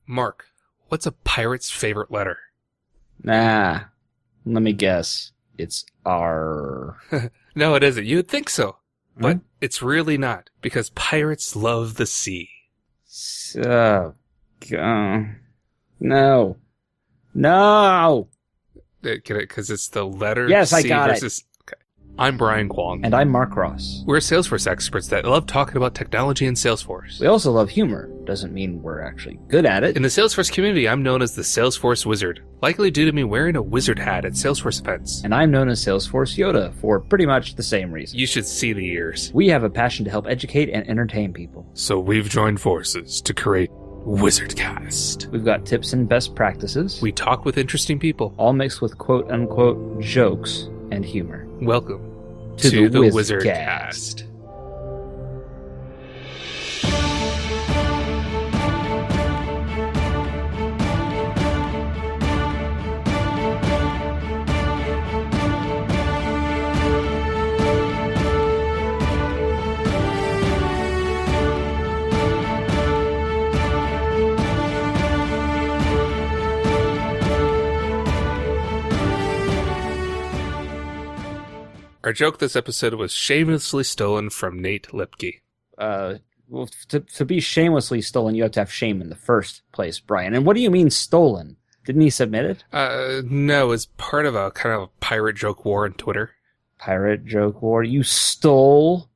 Mark, what's a pirate's favorite letter? Nah, let me guess. It's R. No, it isn't. You'd think so. But it's really not, because pirates love the sea. No. No. Get it? Because it's the letter Yes, C I got versus... it. Okay. I'm Brian Kwong. And I'm Mark Ross. We're Salesforce experts that love talking about technology and Salesforce. We also love humor. Doesn't mean we're actually good at it. In the Salesforce community, I'm known as the Salesforce Wizard, likely due to me wearing a wizard hat at Salesforce events. And I'm known as Salesforce Yoda for pretty much the same reason. You should see the ears. We have a passion to help educate and entertain people. So we've joined forces to create WizardCast. We've got tips and best practices. We talk with interesting people. All mixed with quote-unquote jokes and humor. Welcome to the WizardCast. Our joke this episode was shamelessly stolen from Nate Lipke. Well, to be shamelessly stolen, you have to have shame in the first place, Brian. And what do you mean stolen? Didn't he submit it? No, it's part of a kind of pirate joke war on Twitter. Pirate joke war? You stole,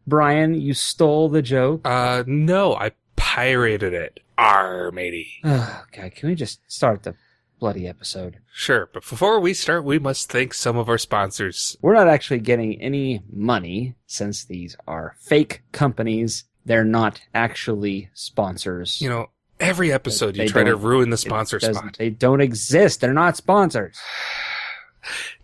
Brian? You stole the joke? No, I pirated it. Arr, matey. Okay, can we just start the bloody episode? Sure, but before we start, we must thank some of our sponsors. We're not actually getting any money since these are fake companies. They're not actually sponsors. You know, every episode you try to ruin the sponsor spot. They don't exist. They're not sponsors.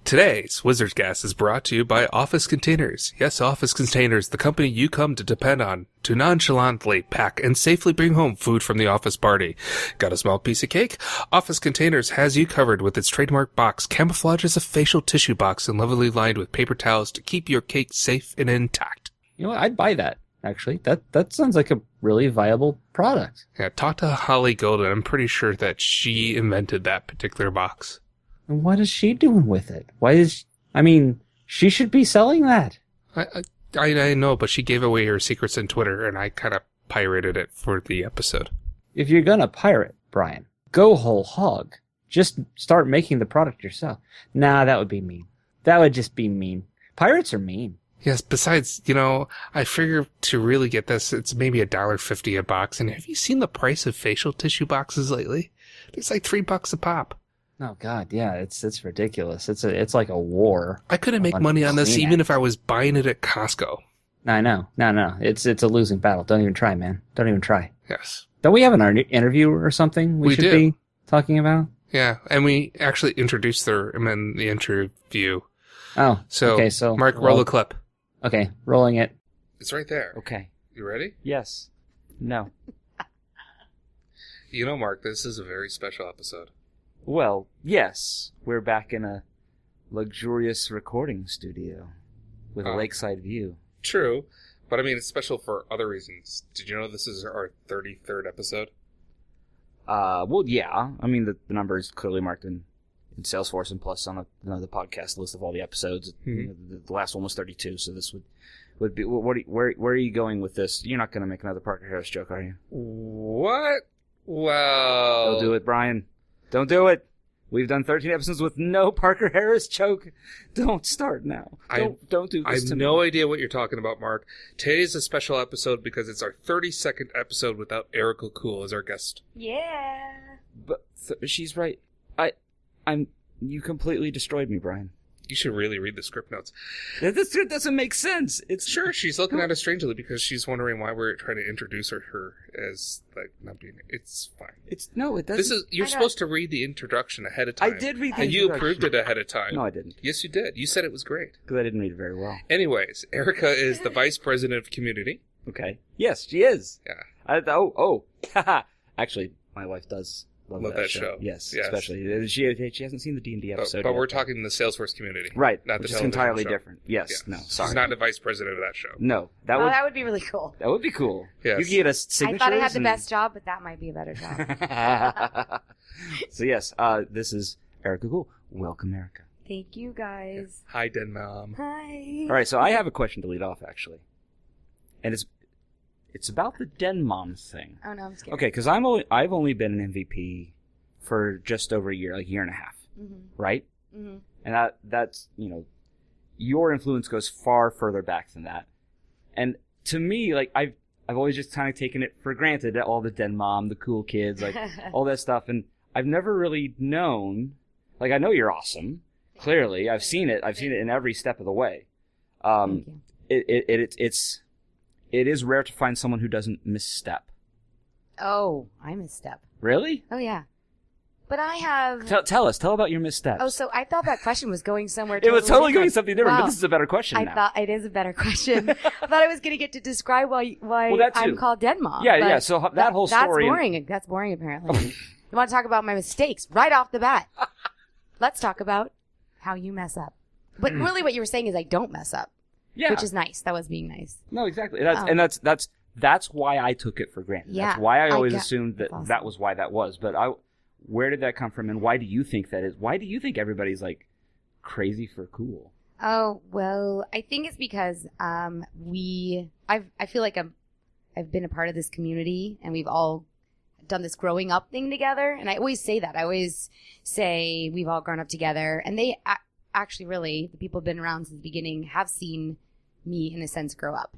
Today's WizardCast is brought to you by Office Containers. Yes, Office Containers, the company you come to depend on to nonchalantly pack and safely bring home food from the office party. Got a small piece of cake? Office Containers has you covered with its trademark box, camouflaged as a facial tissue box and lovingly lined with paper towels to keep your cake safe and intact. You know what? I'd buy that, actually. That sounds like a really viable product. Yeah, talk to Holly Golden. I'm pretty sure that she invented that particular box. And what is she doing with it? She should be selling that. I know, but she gave away her secrets on Twitter, and I kind of pirated it for the episode. If you're gonna pirate, Brian, go whole hog. Just start making the product yourself. Nah, that would be mean. That would just be mean. Pirates are mean. Yes, besides, I figure to really get this, it's maybe $1.50 a box. And have you seen the price of facial tissue boxes lately? It's like $3 a pop. Oh God, yeah, it's ridiculous. It's like a war. I couldn't make money on this even if I was buying it at Costco. I know. No. It's a losing battle. Don't even try, man. Don't even try. Yes. Don't we have an interview or something we should be talking about? Yeah, and we actually introduced them in the interview. Oh, so okay. So Mark, roll a clip. Okay, rolling it. It's right there. Okay. You ready? Yes. No. Mark, this is a very special episode. Well, yes. We're back in a luxurious recording studio with a lakeside view. True, but it's special for other reasons. Did you know this is our 33rd episode? Well, yeah. The number is clearly marked in Salesforce and plus on the podcast list of all the episodes. Mm-hmm. The last one was 32, so this would be. Where are you going with this? You're not going to make another Parker Harris joke, are you? What? Well, don't do it, Brian. Don't do it. We've done 13 episodes with no Parker Harris joke. Don't start now. Don't do this to me. I have no idea what you're talking about, Mark. Today's a special episode because it's our 32nd episode without Erica Kuhl as our guest. Yeah. But she's right. You completely destroyed me, Brian. You should really read the script notes. This doesn't make sense. It's sure she's looking at us strangely because she's wondering why we're trying to introduce her as not being. It's fine. It doesn't. You're supposed to read the introduction ahead of time. I did read the and introduction. you approved it ahead of time. No, I didn't. Yes, you did. You said it was great. Because I didn't read it very well. Anyways, Erica is the vice president of community. Okay. Yes, she is. Yeah. Haha. Actually, my wife does Love that show. Yes, especially. She hasn't seen the D&D episode But yet, we're talking the Salesforce community. Right, not which the is television entirely show. different. Yes, no, sorry. She's not the vice president of that show. No, that would be really cool. would be cool. Yes. You could get us signatures. I thought I had the best job, but that might be a better job. So yes, this is Erica Kuhl. Welcome, Erica. Thank you, guys. Hi, Den Mom. Hi. All right, so I have a question to lead off, actually, and it's about the Den Mom thing. Oh no, I'm scared. Okay, because I've only been an MVP for just over a year, like a year and a half, right? Mm-hmm. And that's your influence goes far further back than that. And to me, like I've always just kind of taken it for granted that all the Den Mom, the cool kids, like all that stuff, and I've never really known. Like I know you're awesome. Clearly, I've seen it. I've seen it in every step of the way. Thank you. It is rare to find someone who doesn't misstep. Oh, I misstep. Really? Oh yeah. But I have... Tell about your missteps. Oh, so I thought that question was going somewhere it was totally going different. something different, Wow. but this is a better question I now. thought it is a better question. I thought I was going to get to describe why that too. I'm called Den Mom. Yeah, but yeah, so that whole story... That's boring. That's boring, apparently. You want to talk about my mistakes right off the bat. Let's talk about how you mess up. But really what you were saying is I don't mess up. Yeah. Which is nice. That was being nice. No, exactly. That's why I took it for granted. Yeah, That's why I always get- assumed that awesome. that was why that was. But where did that come from, and why do you think that is? Why do you think everybody's like crazy for cool? Oh, well, I think it's because I feel like I've been a part of this community and we've all done this growing up thing together. And I always say that. I always say we've all grown up together. And they actually really, the people who've been around since the beginning have seen me in a sense grow up.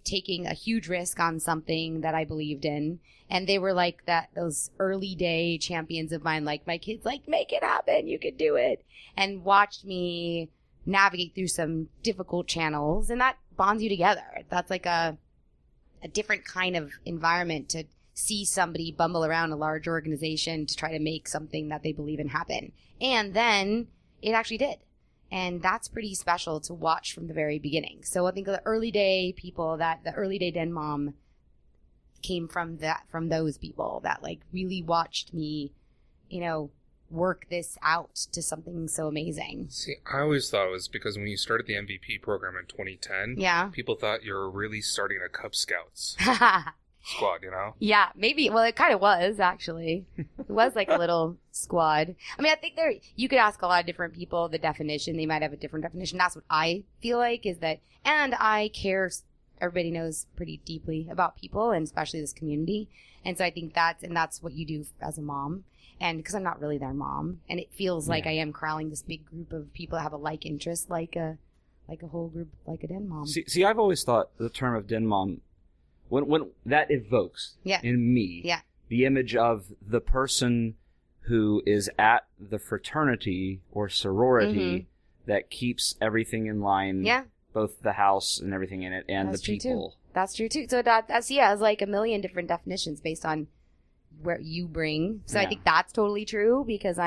Taking a huge risk on something that I believed in. And they were like those early day champions of mine, like my kids, like, make it happen. You could do it. And watched me navigate through some difficult channels. And that bonds you together. That's like a different kind of environment to see somebody bumble around a large organization to try to make something that they believe in happen. And then it actually did. And that's pretty special to watch from the very beginning. So I think the early day people, the early day Den Mom came from those people that like really watched me, work this out to something so amazing. See, I always thought it was because when you started the MVP program in 2010, Yeah. people thought you were really starting a Cub Scouts squad, Yeah, maybe. Well, it kind of was, actually. It was like a little squad. I mean, I think you could ask a lot of different people the definition. They might have a different definition. That's what I feel like is that, and I care, everybody knows, pretty deeply about people and especially this community. And so I think that's what you do as a mom. And because I'm not really their mom, and it feels like I am corralling this big group of people that have a like interest, like a whole group, like a Den Mom. See, I've always thought the term of Den Mom, when that evokes in me the image of the person who is at the fraternity or sorority that keeps everything in line, both the house and everything in it, and That's the people. That's true too. So that's it's like a million different definitions based on where you bring. So I think that's totally true because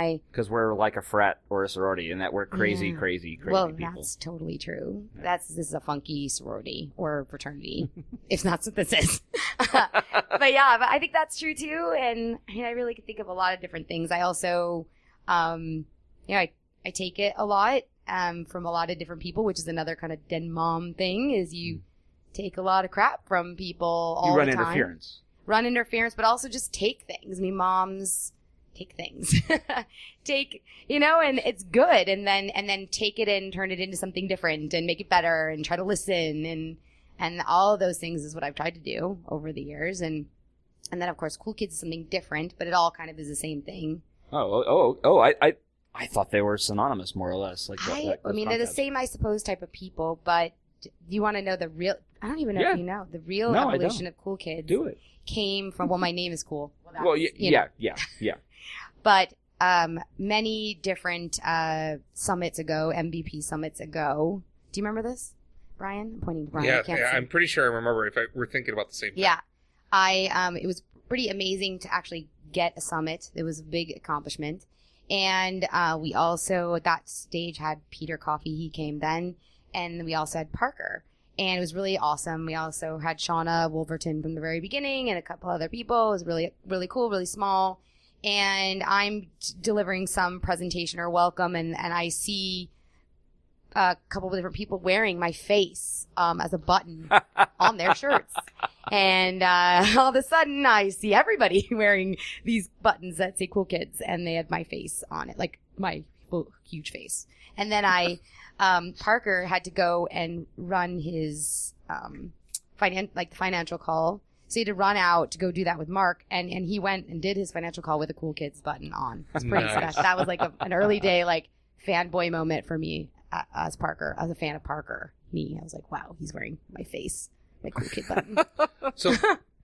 we're like a frat or a sorority, and that we're crazy well, people. that's totally true. This is a funky sorority or fraternity, if that's what this is. but I think that's true too. And I really could think of a lot of different things. I also, I take it a lot from a lot of different people, which is another kind of Den Mom thing. Is you take a lot of crap from people all the time. You run interference. But also just take things. I mean, moms take things. and it's good. And then take it and turn it into something different and make it better and try to listen. And all of those things is what I've tried to do over the years. And then, of course, Cool Kids is something different, but it all kind of is the same thing. I thought they were synonymous, more or less. They're the same, I suppose, type of people, but do you want to know the real... I don't even know if you know. The real evolution of Cool Kids Do it. came from... Well, my name is Cool. Yeah. But many different summits ago, MVP summits ago... Do you remember this, Brian? I'm pointing to Brian. I can't see. I'm pretty sure I remember if we're thinking about the same thing. Yeah. It was pretty amazing to actually get a summit. It was a big accomplishment. And we also, at that stage, had Peter Coffey. He came then. And we also had Parker. And it was really awesome. We also had Shauna Wolverton from the very beginning and a couple other people. It was really, really cool, really small. and I'm delivering some presentation or welcome, and I see a couple of different people wearing my face as a button on their shirts. And all of a sudden, I see everybody wearing these buttons that say Cool Kids, and they have my face on it, like my huge face. And then Parker had to go and run his the financial call. So he had to run out to go do that with Mark, and he went and did his financial call with a Cool Kids button on. It's pretty Nice. special. That was like an early day like fanboy moment for me as Parker, as a fan of Parker. I was like, wow, he's wearing my face, my Cool Kid button. So,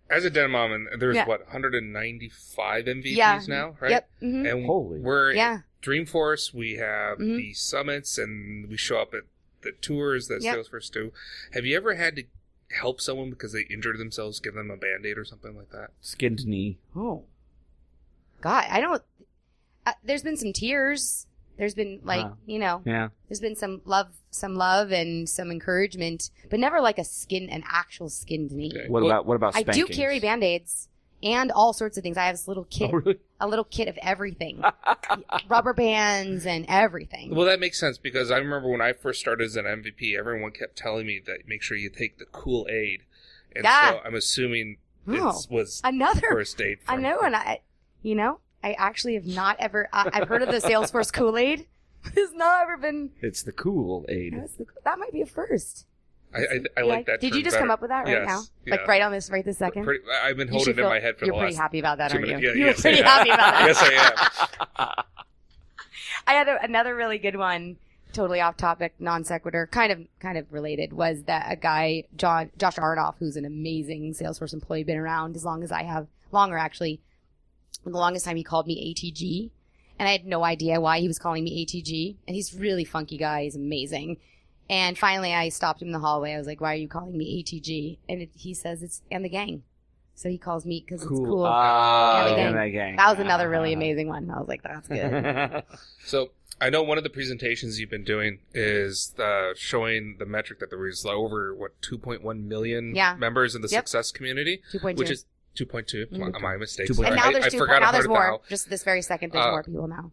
as a den mom, and there's Yeah. 195 MVPs Yeah. now, right? Yep. hmm And Holy. we're Yeah. Dreamforce. We have Mhm. the summits, and we show up at the tours that Yep. Salesforce do. Have you ever had to help someone because they injured themselves, give them a Band-Aid or something like that? Skinned knee. Oh. God, I don't. There's been some tears. There's been Wow. Yeah. there's been some love and some encouragement, but never like an actual skinned knee. Okay. What about I spankings? do carry Band-Aids and all sorts of things. I have this little kit, Oh, really? a little kit of everything, rubber bands and everything. Well, that makes sense because I remember when I first started as an MVP, everyone kept telling me that make sure you take the Cool Aid. And Yeah. so I'm assuming Oh. it was Another, first aid. I from- know, and I actually have not ever. I've heard of the Salesforce Kool-Aid. It's not ever been. It's the cool aid. That might be a first. I like that. Did term you just better. come up with that right Yes, now? yeah. Like right this second? I've been You holding should it in feel- my head for You're the pretty last happy about that, 2 aren't you? minutes. Yeah, You're yes, pretty I am. happy about that. Yes, I am. I had another really good one, totally off topic, non sequitur, kind of related, was that a guy, Josh Arnoff, who's an amazing Salesforce employee, been around as long as I have, longer actually. The longest time he called me ATG, and I had no idea why he was calling me ATG. And he's a really funky guy. He's amazing. And finally, I stopped him in the hallway. I was like, "Why are you calling me ATG?" And he says it's and the gang. So he calls me because it's cool. Ah, And the yeah, gang. that gang. That was another really amazing one. I was like, "That's good." So I know one of the presentations you've been doing is showing the metric that there was over 2.1 million Yeah. members in the Yep. success community, 2.2. which is 2.2. Mhm. My mistake. 2.2. And Sorry. now there's I forgot now there's 100 more. Just this very second, there's more people now.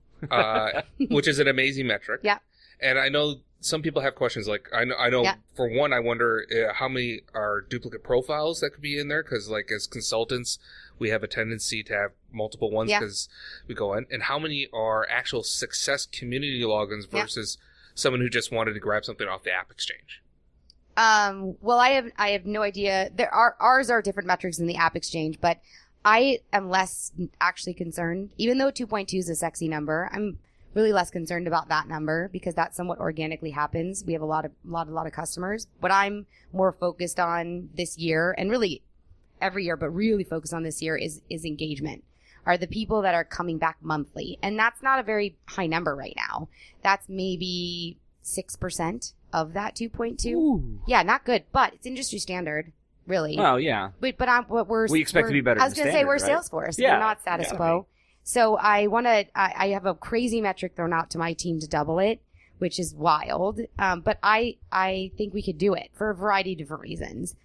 which is an amazing metric. Yeah. And I know some people have questions. Like I know Yeah. for one, I wonder how many are duplicate profiles that could be in there because, like, as consultants, we have a tendency to have multiple ones Yeah. because we go in. And how many are actual success community logins Yeah. versus someone who just wanted to grab something off the App Exchange? Well, I have no idea. Ours are different metrics in the App Exchange, but I am less actually concerned. Even though 2.2 is a sexy number, I'm really less concerned about that number because that somewhat organically happens. We have a lot of customers. What I'm more focused on this year, and really every year, but really focused on this year, is engagement. Are the people that are coming back monthly, and that's not a very high number right now. That's maybe 6% of that 2.2. Ooh. Yeah, not good, but it's industry standard, really. Well, yeah. But We expect to be better I was than going to say we're standard, right? Salesforce. Yeah, We're not status yeah. quo. So I have a crazy metric thrown out to my team to double it, which is wild. But I think we could do it for a variety of different reasons.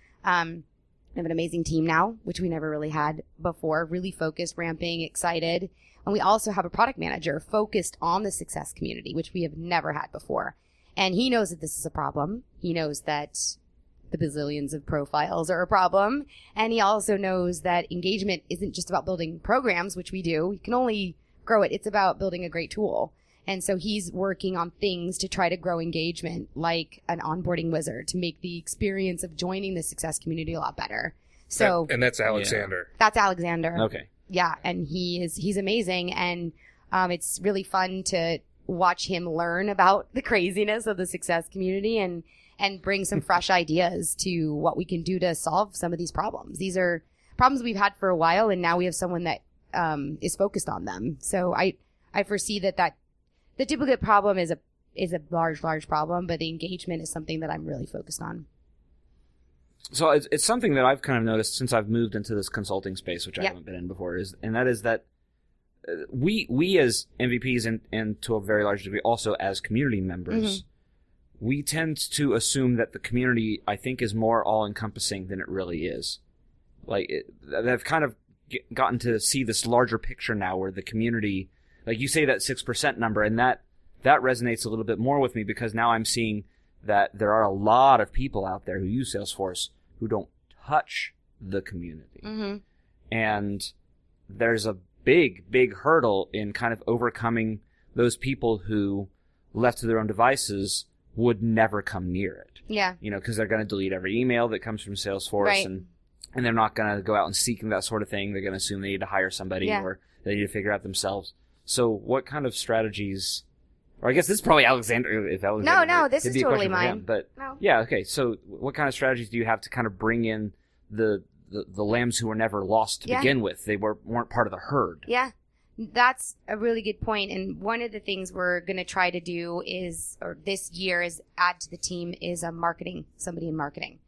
We have an amazing team now, which we never really had before. Really focused, ramping, excited. And we also have a product manager focused on the success community, which we have never had before. And he knows that this is a problem. He knows that the bazillions of profiles are a problem. And he also knows that engagement isn't just about building programs, which we do. We can only grow it. It's about building a great tool. And so he's working on things to try to grow engagement, like an onboarding wizard, to make the experience of joining the success community a lot better. So And that's Alexander. that's Alexander. Okay. Yeah, and he's amazing, and it's really fun to watch him learn about the craziness of the success community and bring some fresh ideas to what we can do to solve some of these problems. These are problems we've had for a while, and now we have someone that is focused on them. So I foresee that the duplicate problem is a large problem, but the engagement is something that I'm really focused on. So it's something that I've kind of noticed since I've moved into this consulting space, which I Yep. haven't been in before, that we as MVPs and to a very large degree also as community members, we tend to assume that the community, I think, is more all-encompassing than it really is. Like, they've kind of gotten to see this larger picture now where the community, like you say that 6% number, and that resonates a little bit more with me because now I'm seeing that there are a lot of people out there who use Salesforce who don't touch the community. Mm-hmm. And there's a big hurdle in kind of overcoming those people who, left to their own devices, would never come near it. Yeah. Because they're going to delete every email that comes from Salesforce, Right. and they're not going to go out and seek that sort of thing. They're going to assume they need to hire somebody Yeah. or they need to figure out themselves. So what kind of strategies, or I guess this is probably Alexander, if Alexander. No, this it'd is be a totally question for him, mine. But No. yeah, okay. So what kind of strategies do you have to kind of bring in the lambs who were never lost to Yeah. begin with? They weren't part of the herd. Yeah, that's a really good point. And one of the things we're going to try to do this year is add to the team is somebody in marketing.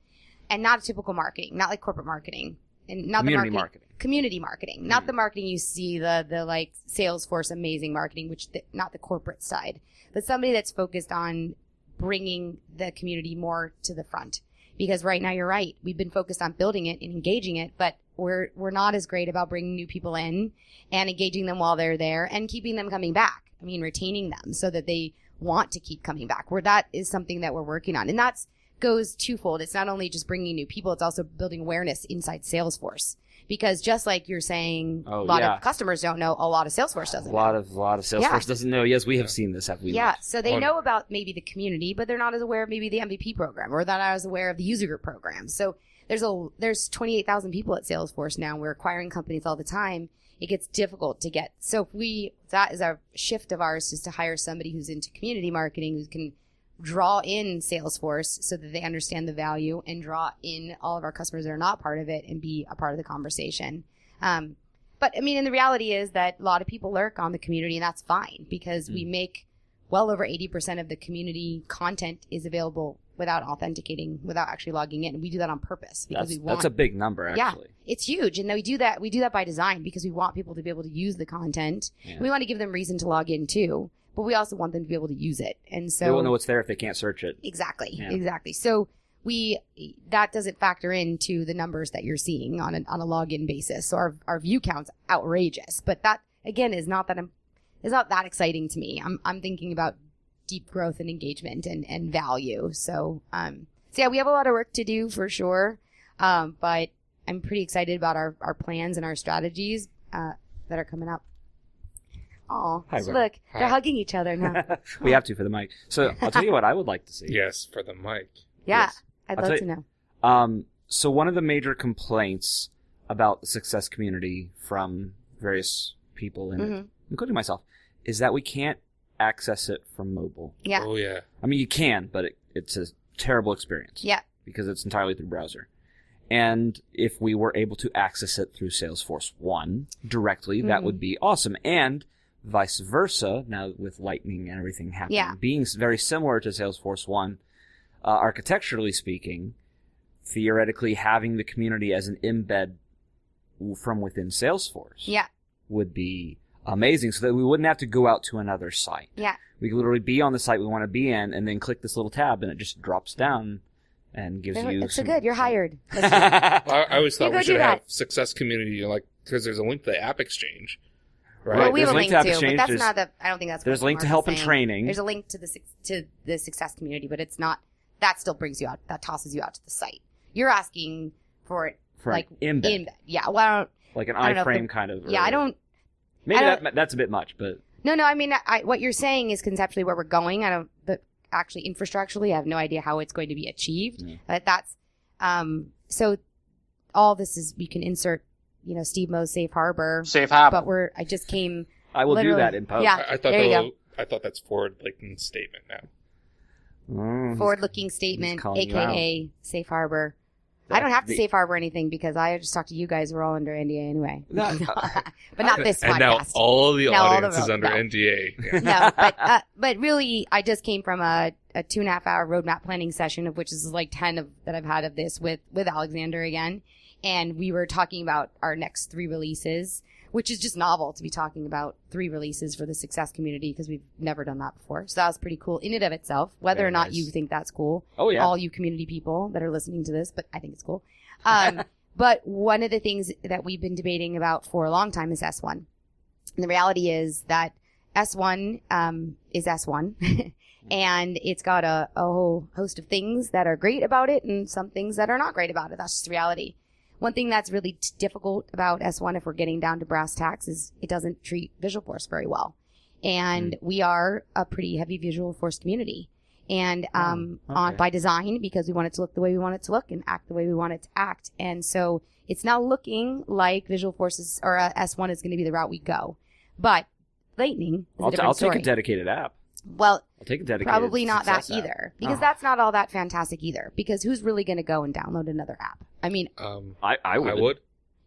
And not typical marketing, not like corporate marketing. And not Community the marketing. Community marketing. Not the marketing you see, the like Salesforce amazing marketing, not the corporate side. But somebody that's focused on bringing the community more to the front. Because right now, you're right. We've been focused on building it and engaging it, but we're not as great about bringing new people in and engaging them while they're there and keeping them coming back. I mean, retaining them so that they want to keep coming back. That is something that we're working on. And that goes twofold. It's not only just bringing new people, it's also building awareness inside Salesforce. Because just like you're saying, a lot of customers don't know, a lot of Salesforce doesn't know. A lot of Salesforce doesn't know. Yes, we have seen this, have we? Yeah, not? so they know about maybe the community, but they're not as aware of maybe the MVP program, or they're not as aware of the user group program. So there's 28,000 people at Salesforce now. We're acquiring companies all the time. It gets difficult to get. So that is our shift of ours, is to hire somebody who's into community marketing, who can draw in Salesforce so that they understand the value and draw in all of our customers that are not part of it and be a part of the conversation. But I mean, and the reality is that a lot of people lurk on the community, and that's fine because we make well over 80% of the community content is available without authenticating, without actually logging in. And we do that on purpose because that's a big number, actually. Yeah, it's huge. And then we do that by design because we want people to be able to use the content. Yeah. We want to give them reason to log in too. But we also want them to be able to use it. And so they won't know what's there if they can't search it. Exactly. So that doesn't factor into the numbers that you're seeing on a login basis. So our view count's outrageous. But that, again, is not that exciting to me. I'm thinking about deep growth and engagement and value. So yeah, we have a lot of work to do for sure. But I'm pretty excited about our plans and our strategies that are coming up. Oh, look, they're hugging each other now. We have to for the mic. So I'll tell you what I would like to see. Yes, for the mic. Yeah, Yes. I'd love to know. So one of the major complaints about the success community from various people in it, including myself, is that we can't access it from mobile. Yeah. Oh, yeah. I mean, you can, but it's a terrible experience. Yeah. Because it's entirely through browser. And if we were able to access it through Salesforce One directly, that would be awesome. And vice versa, now with Lightning and everything happening, being very similar to Salesforce One, architecturally speaking, theoretically having the community as an embed from within Salesforce would be amazing, so that we wouldn't have to go out to another site. Yeah. We could literally be on the site we want to be in and then click this little tab and it just drops down and gives you It's so good. You're hired. I always thought You we go should do have that. success community, because there's a link to the App Exchange. Right. Well, we There's have a link link to App too, but Exchange, that's there's- not the. I don't think that's. there's what link to Mark help is and saying. training. There's a link to the success community, but it's not. That still brings you out. That tosses you out to the site. You're asking for it For like an embed. Yeah. Well, I don't. Like an I don't know if iframe the- kind of. Yeah, I don't. Maybe I don't- that's a bit much, but No. I mean, what you're saying is conceptually where we're going. I don't. But actually, infrastructurally, I have no idea how it's going to be achieved. But that's. So, all this is we can insert. Steve Mo's safe harbor. But I just came. I will do literally- that in post. Yeah. I thought There you go. I thought that's forward-looking statement now. Forward-looking statement, calling you aka safe harbor. I don't have to safe harbor anything because I just talked to you guys. We're all under NDA anyway. No. But not this And now podcast. all the Now all audience the- is under no. NDA. Yeah. No, but really, I just came from a 2.5 hour roadmap planning session, of which is like 10 that I've had of this with Alexander again. And we were talking about our next 3 releases, which is just novel to be talking about 3 releases for the success community because we've never done that before. So that was pretty cool in and of itself, whether Very or not nice. you think that's cool. Oh, yeah. All you community people that are listening to this, but I think it's cool. But one of the things that we've been debating about for a long time is S1. And the reality is that S1 is S1. And it's got a whole host of things that are great about it and some things that are not great about it. That's just the reality. One thing that's really difficult about S1, if we're getting down to brass tacks, is it doesn't treat Visualforce very well. And we are a pretty heavy Visualforce community. And by design, because we want it to look the way we want it to look and act the way we want it to act. And so it's now looking like Visualforce or S1 is going to be the route we go. But Lightning is a different story. I'll take a dedicated app. Well, I'll take a dedicated probably not that success app. either, because that's not all that fantastic either. Because who's really going to go and download another app? I mean, I would.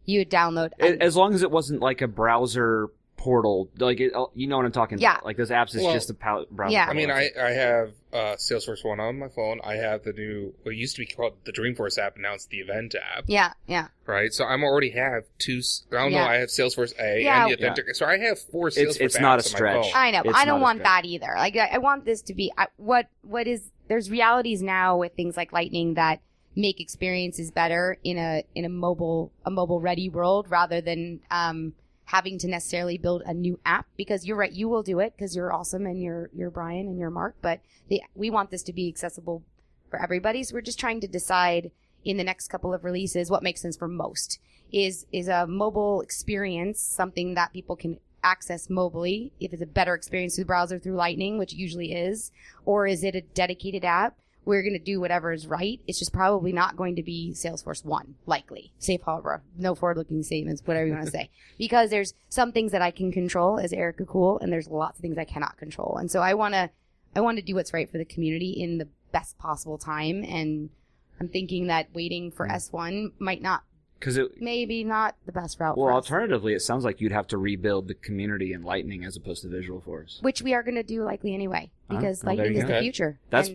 You would download As long as it wasn't like a browser portal, like you know what I'm talking about. Like those apps is just a browser. Yeah. I mean, I have Salesforce One on my phone. I have the new, what used to be called the Dreamforce app, and now it's the Event app. Yeah. Right? So I already have two, I don't know, I have Salesforce A and the Authentic. So I have 4 Salesforce it's apps not a on my stretch. phone. I know. It's I don't not a want stretch. that either. Like, I want this to be there's realities now with things like Lightning that make experiences better in a mobile ready world rather than having to necessarily build a new app, because you're right, you will do it because you're awesome and you're Brian and you're Mark, but we want this to be accessible for everybody. So we're just trying to decide in the next couple of releases what makes sense for most. Is a mobile experience something that people can access mobily if it's a better experience through the browser through Lightning, which usually is, or is it a dedicated app? We're going to do whatever is right. It's just probably not going to be Salesforce 1, likely. Safe harbor. No forward-looking statements, whatever you want to say. Because there's some things that I can control as Erica Kuhl, and there's lots of things I cannot control. And so I want to do what's right for the community in the best possible time. And I'm thinking that waiting for S1 might not, maybe not the best route for us. Alternatively, it sounds like you'd have to rebuild the community in Lightning as opposed to Visualforce. Which we are going to do likely anyway, because Lightning is the future. That's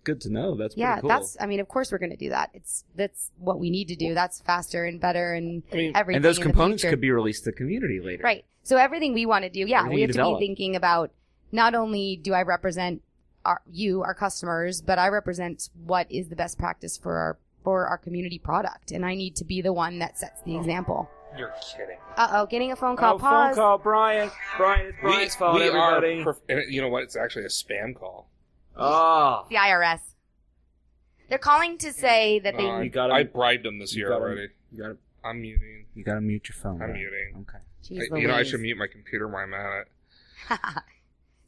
good to know. That's pretty cool. of course we're going to do that. That's what we need to do. That's faster and better and everything. And those in components the future could be released to the community later. Right. So everything we want to do, we have to be thinking about, not only do I represent our customers, but I represent what is the best practice for our community product, and I need to be the one that sets the example. You're kidding. Getting a phone call. Pause. Phone call, Brian. It's Brian's phone, everybody. And you know what? It's actually a spam call. Oh. The IRS. They're calling to say that they... I bribed them this year already. I'm muting. You gotta mute your phone. I'm muting. Okay. Jeez, I should mute my computer while I'm at it.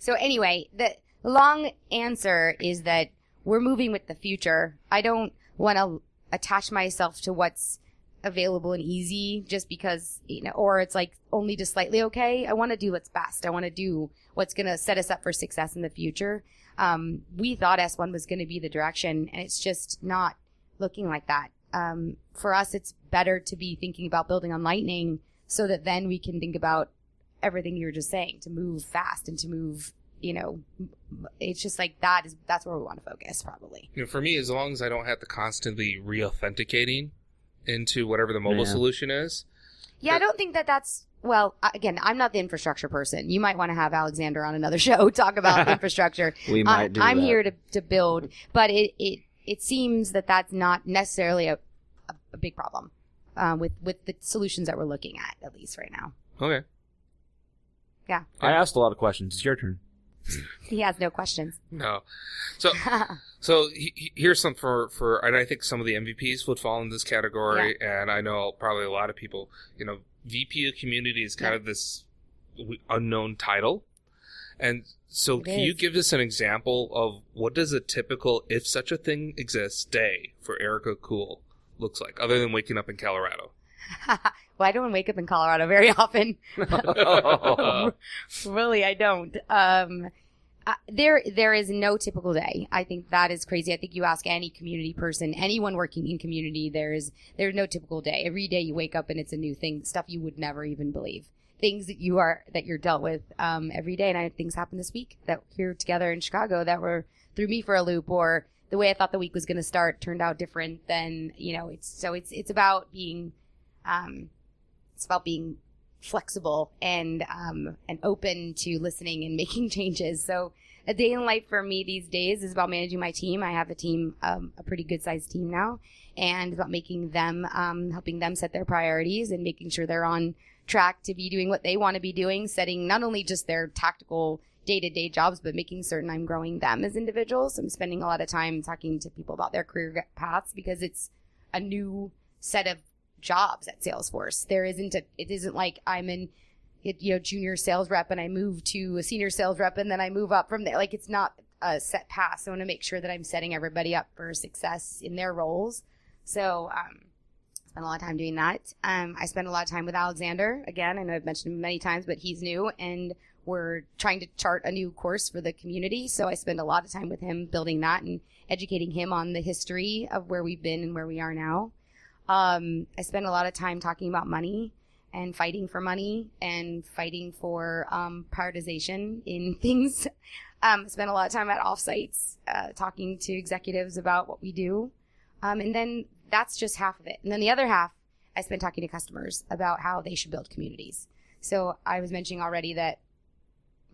So anyway, the long answer is that we're moving with the future. I don't want to attach myself to what's available and easy just because, or it's like only just slightly okay. I want to do what's best. I want to do what's going to set us up for success in the future. We thought S1 was going to be the direction, and it's just not looking like that. For us, it's better to be thinking about building on Lightning so that then we can think about everything you were just saying, to move fast and to move, it's just like that's where we want to focus probably. For me, as long as I don't have to constantly re-authenticating into whatever the mobile solution is. Yeah, I don't think that's, well, again, I'm not the infrastructure person. You might want to have Alexander on another show talk about infrastructure. We might do I'm that. here to build, but it seems that that's not necessarily a big problem with the solutions that we're looking at least right now. Okay. Yeah. I asked a lot of questions. It's your turn. He has no questions. No. So here's some for, and I think some of the MVPs would fall in this category, and I know probably a lot of people, VP of Community is kind of this unknown title. And so can you give us an example of what does a typical, if such a thing exists, day for Erica Kuhl looks like, other than waking up in Colorado? Well, I don't wake up in Colorado very often. Really, I don't. There is no typical day. I think that is crazy. I think you ask any community person, anyone working in community, there's no typical day. Every day you wake up and it's a new thing, stuff you would never even believe. Things that you're dealt with every day. And things happened this week that here together in Chicago that threw me for a loop, or the way I thought the week was going to start turned out different than, it's about being, flexible and open to listening and making changes. So a day in life for me these days is about managing my team. I have a team, a pretty good sized team now, and about making them, helping them set their priorities and making sure they're on track to be doing what they want to be doing, setting not only just their tactical day-to-day jobs, but making certain I'm growing them as individuals. I'm spending a lot of time talking to people about their career paths because it's a new set of jobs at Salesforce. It isn't like I'm in, junior sales rep and I move to a senior sales rep and then I move up from there. Like, it's not a set path. So I want to make sure that I'm setting everybody up for success in their roles. So, spend a lot of time doing that. I spend a lot of time with Alexander. Again, I know I've mentioned him many times, but he's new and we're trying to chart a new course for the community. So I spend a lot of time with him building that and educating him on the history of where we've been and where we are now. I spend a lot of time talking about money and fighting for money and fighting for prioritization in things. Spend a lot of time at offsites talking to executives about what we do. And then that's just half of it. And then the other half, I spend talking to customers about how they should build communities. So I was mentioning already that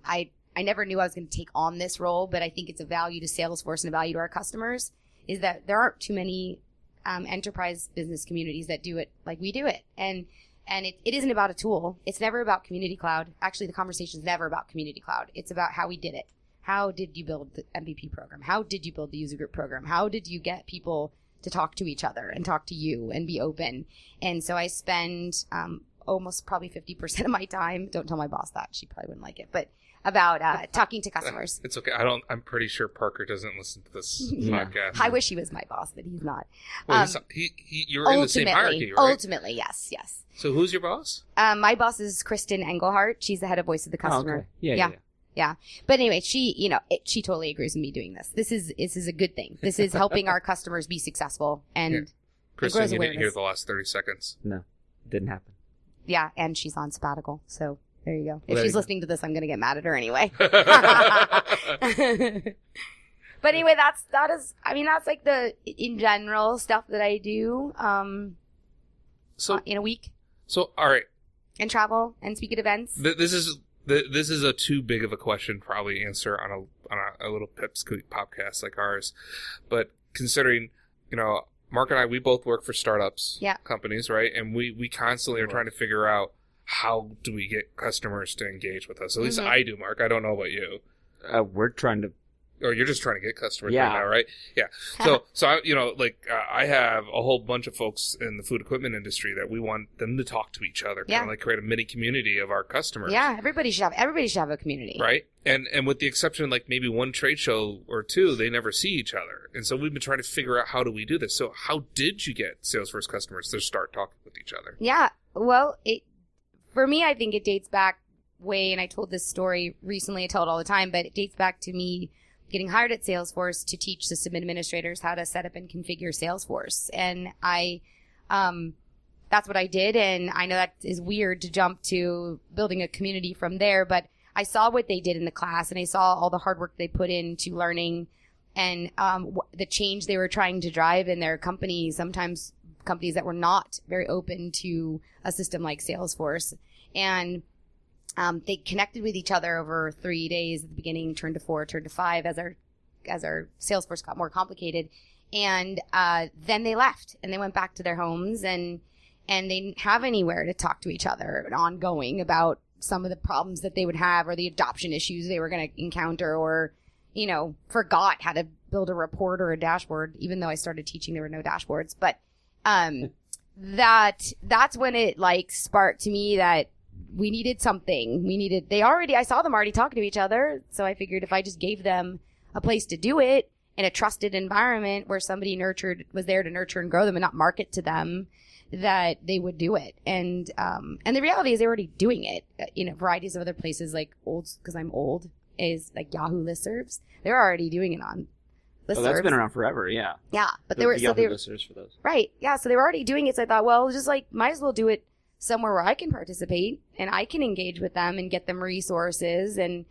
I never knew I was going to take on this role, but I think it's a value to Salesforce and a value to our customers is that there aren't too many enterprise business communities that do it like we do it. And it isn't about a tool. It's never about Community Cloud. Actually, the conversation is never about Community Cloud. It's about how we did it. How did you build the MVP program? How did you build the user group program? How did you get people to talk to each other and talk to you and be open? And so I spend almost probably 50% of my time, don't tell my boss that, she probably wouldn't like it, but about talking to customers. It's okay. I'm pretty sure Parker doesn't listen to this podcast. I wish he was my boss, but he's not. Well, you're in the same hierarchy, right? Ultimately, yes. So who's your boss? My boss is Kristen Engelhardt. She's the head of Voice of the Customer. Oh, okay. Yeah. But anyway, she totally agrees with me doing this. This is a good thing. This is helping our customers be successful and Kristen, you didn't hear the last 30 seconons. No, didn't happen. Yeah, and she's on sabbatical, so there you go. Well, if she's listening to this, I'm going to get mad at her anyway. But anyway, that's like the, in general, stuff that I do in a week. So, all right. And travel and speak at events. This is a too big of a question to probably answer on a little Pipsqueak podcast like ours. But considering, Mark and I, we both work for startups, companies, right? And we constantly are trying to figure out how do we get customers to engage with us. At least I do, Mark. I don't know about you. We're trying to. Or you're just trying to get customers right now, right? Yeah. So I have a whole bunch of folks in the food equipment industry that we want them to talk to each other, kind of like create a mini community of our customers. Yeah, everybody should have a community, right? And with the exception of like maybe one trade show or two, they never see each other, and so we've been trying to figure out how do we do this. So how did you get Salesforce customers to start talking with each other? Yeah, well, for me, I think it dates back way, and I told this story recently. I tell it all the time, but it dates back to me getting hired at Salesforce to teach system administrators how to set up and configure Salesforce. And that's what I did. And I know that is weird to jump to building a community from there, but I saw what they did in the class and I saw all the hard work they put into learning and the change they were trying to drive in their companies, sometimes companies that were not very open to a system like Salesforce. And they connected with each other over 3 days at the beginning, turned to 4, turned to 5 as our Salesforce got more complicated. And then they left and they went back to their homes and they didn't have anywhere to talk to each other ongoing about some of the problems that they would have or the adoption issues they were going to encounter or, forgot how to build a report or a dashboard, even though I started teaching there were no dashboards. But that's when it sparked to me that we needed something. I saw them already talking to each other. So I figured if I just gave them a place to do it in a trusted environment where somebody was there to nurture and grow them and not market to them, that they would do it. And the reality is they're already doing it in varieties of other places because I'm old, is like Yahoo listservs. They're already doing it on listservs. Oh, that's been around forever, yeah. Yeah, but they were Yahoo listservs for those. Right, yeah, so they were already doing it. So I thought, well, just might as well do it somewhere where I can participate and I can engage with them and get them resources. And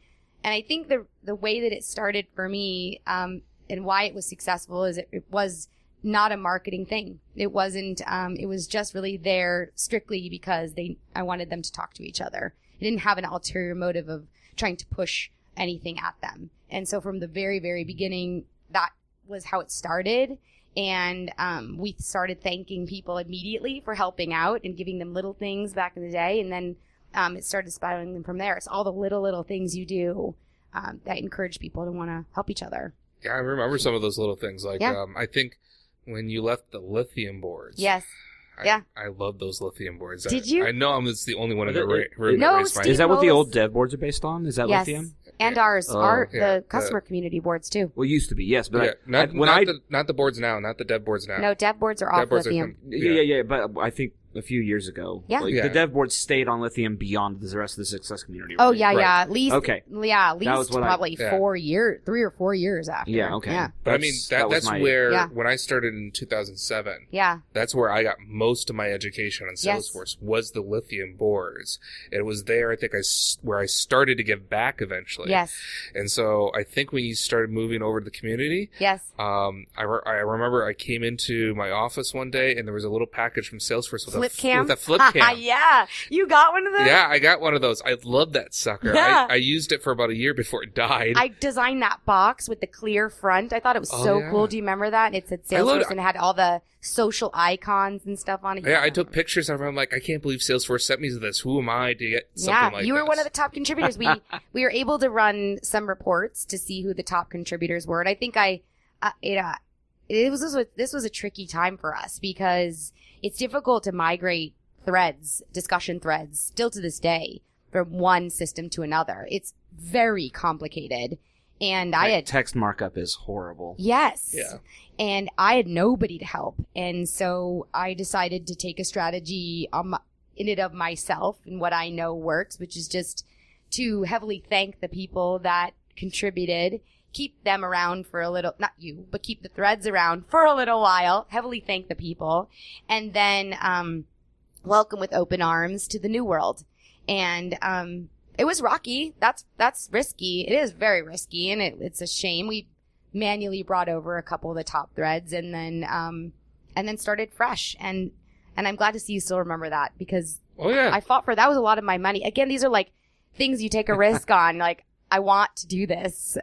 I think the way that it started for me and why it was successful is it was not a marketing thing. It wasn't, it was just really there strictly because I wanted them to talk to each other. I didn't have an ulterior motive of trying to push anything at them. And so from the very, very beginning, that was how it started. And we started thanking people immediately for helping out and giving them little things back in the day. And then it started spiraling them from there. It's all the little things you do that encourage people to want to help each other. Yeah, I remember some of those little things. Like, Yeah. I think when you left the lithium boards. Yes. Yeah. I love those lithium boards. Did you? I know I'm the only one in the No, room that raised my Steve Is that what the Lowe's- old dev boards are based on? Is that Yes. lithium? And ours, Oh. Yeah, the customer community boards too. Well, it used to be, yes. But Yeah, I, not the boards now, not the dev boards now. No, dev boards are off Dev boards are lithium. yeah. But I think a few years ago, Yeah. like, Yeah. the dev boards stayed on lithium beyond the rest of the success community. Oh right? yeah, Right. yeah. At least Okay. yeah, at That was least what probably 3 or 4 years after. Yeah, okay. Yeah. But I mean, That was that's my- where, Yeah. when I started in 2007, Yeah. that's where I got most of my education on Yes. Salesforce, was the lithium boards. It was there, I think, where I started to give back eventually. Yes. And so I think when you started moving over to the community, Yes. I remember I came into my office one day and there was a little package from Salesforce with Flip cam. with a flip cam. Yeah. You got one of those? Yeah, I got one of those. I love that sucker. Yeah. I used it for about a year before it died. I designed that box with the clear front. I thought it was Oh, so yeah. cool. Do you remember that? It said I loved Salesforce it. and it had all the social icons and stuff on it. Yeah, I took pictures of it. I'm like, I can't believe Salesforce sent me this. Who am I to get something Yeah, like you were this? one of the top contributors. We were able to run some reports to see who the top contributors were, and I think this was a tricky time for us because it's difficult to migrate discussion threads, still to this day, from one system to another. It's very complicated, and I had text markup is horrible. Yes. Yeah. And I had nobody to help. And so I decided to take a strategy in it of myself and what I know works, which is just to heavily thank the people that contributed, keep them around for a little, not you, but keep the threads around for a little while, heavily thank the people, and then welcome with open arms to the new world. And it was rocky. That's risky. It is very risky, and it's a shame. We manually brought over a couple of the top threads and then started fresh. And I'm glad to see you still remember that because Oh, yeah. I fought for that. Was a lot of my money. Again, these are like things you take a risk on. Like, I want to do this.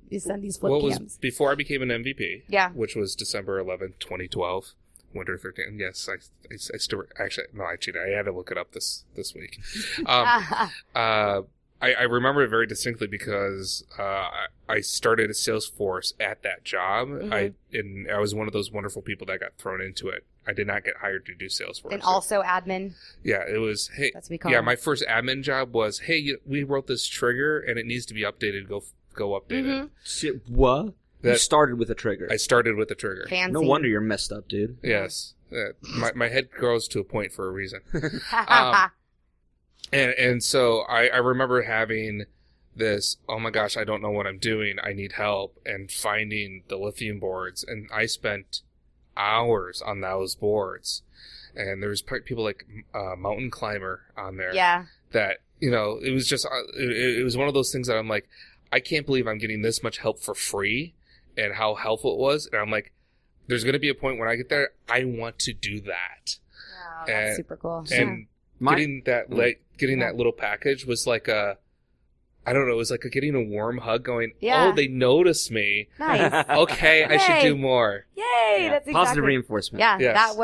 You send these flip was cams. before I became an MVP. Yeah. Which was December 11th, 2012. Winter 13. Yes, I still actually no, I cheated. I had to look it up this week. I remember it very distinctly because I started at Salesforce at that job. Mhm. I was one of those wonderful people that got thrown into it. I did not get hired to do Salesforce. And also admin. Yeah, it was. Hey, That's what we call yeah. them. My first admin job was, hey, we wrote this trigger and it needs to be updated. Go update Mhm. it. Shit, what? You That- started with a trigger. I started with the trigger. Fancy. No wonder you're messed up, dude. Yes, my head grows to a point for a reason. Um, And so I remember having this, oh my gosh, I don't know what I'm doing. I need help, and finding the lithium boards. And I spent hours on those boards. And there was people like Mountain Climber on there. yeah. That, it was just, it was one of those things that I'm like, I can't believe I'm getting this much help for free and how helpful it was. And I'm like, there's going to be a point when I get there, I want to do that. Wow, that's And- super cool. And getting that little package was like I don't know, it was like getting a warm hug going, Yeah. oh, they noticed me. Nice. Okay, I should Yay. do more. Yay! Yeah, That's exactly. positive reinforcement. Yeah, Yes. that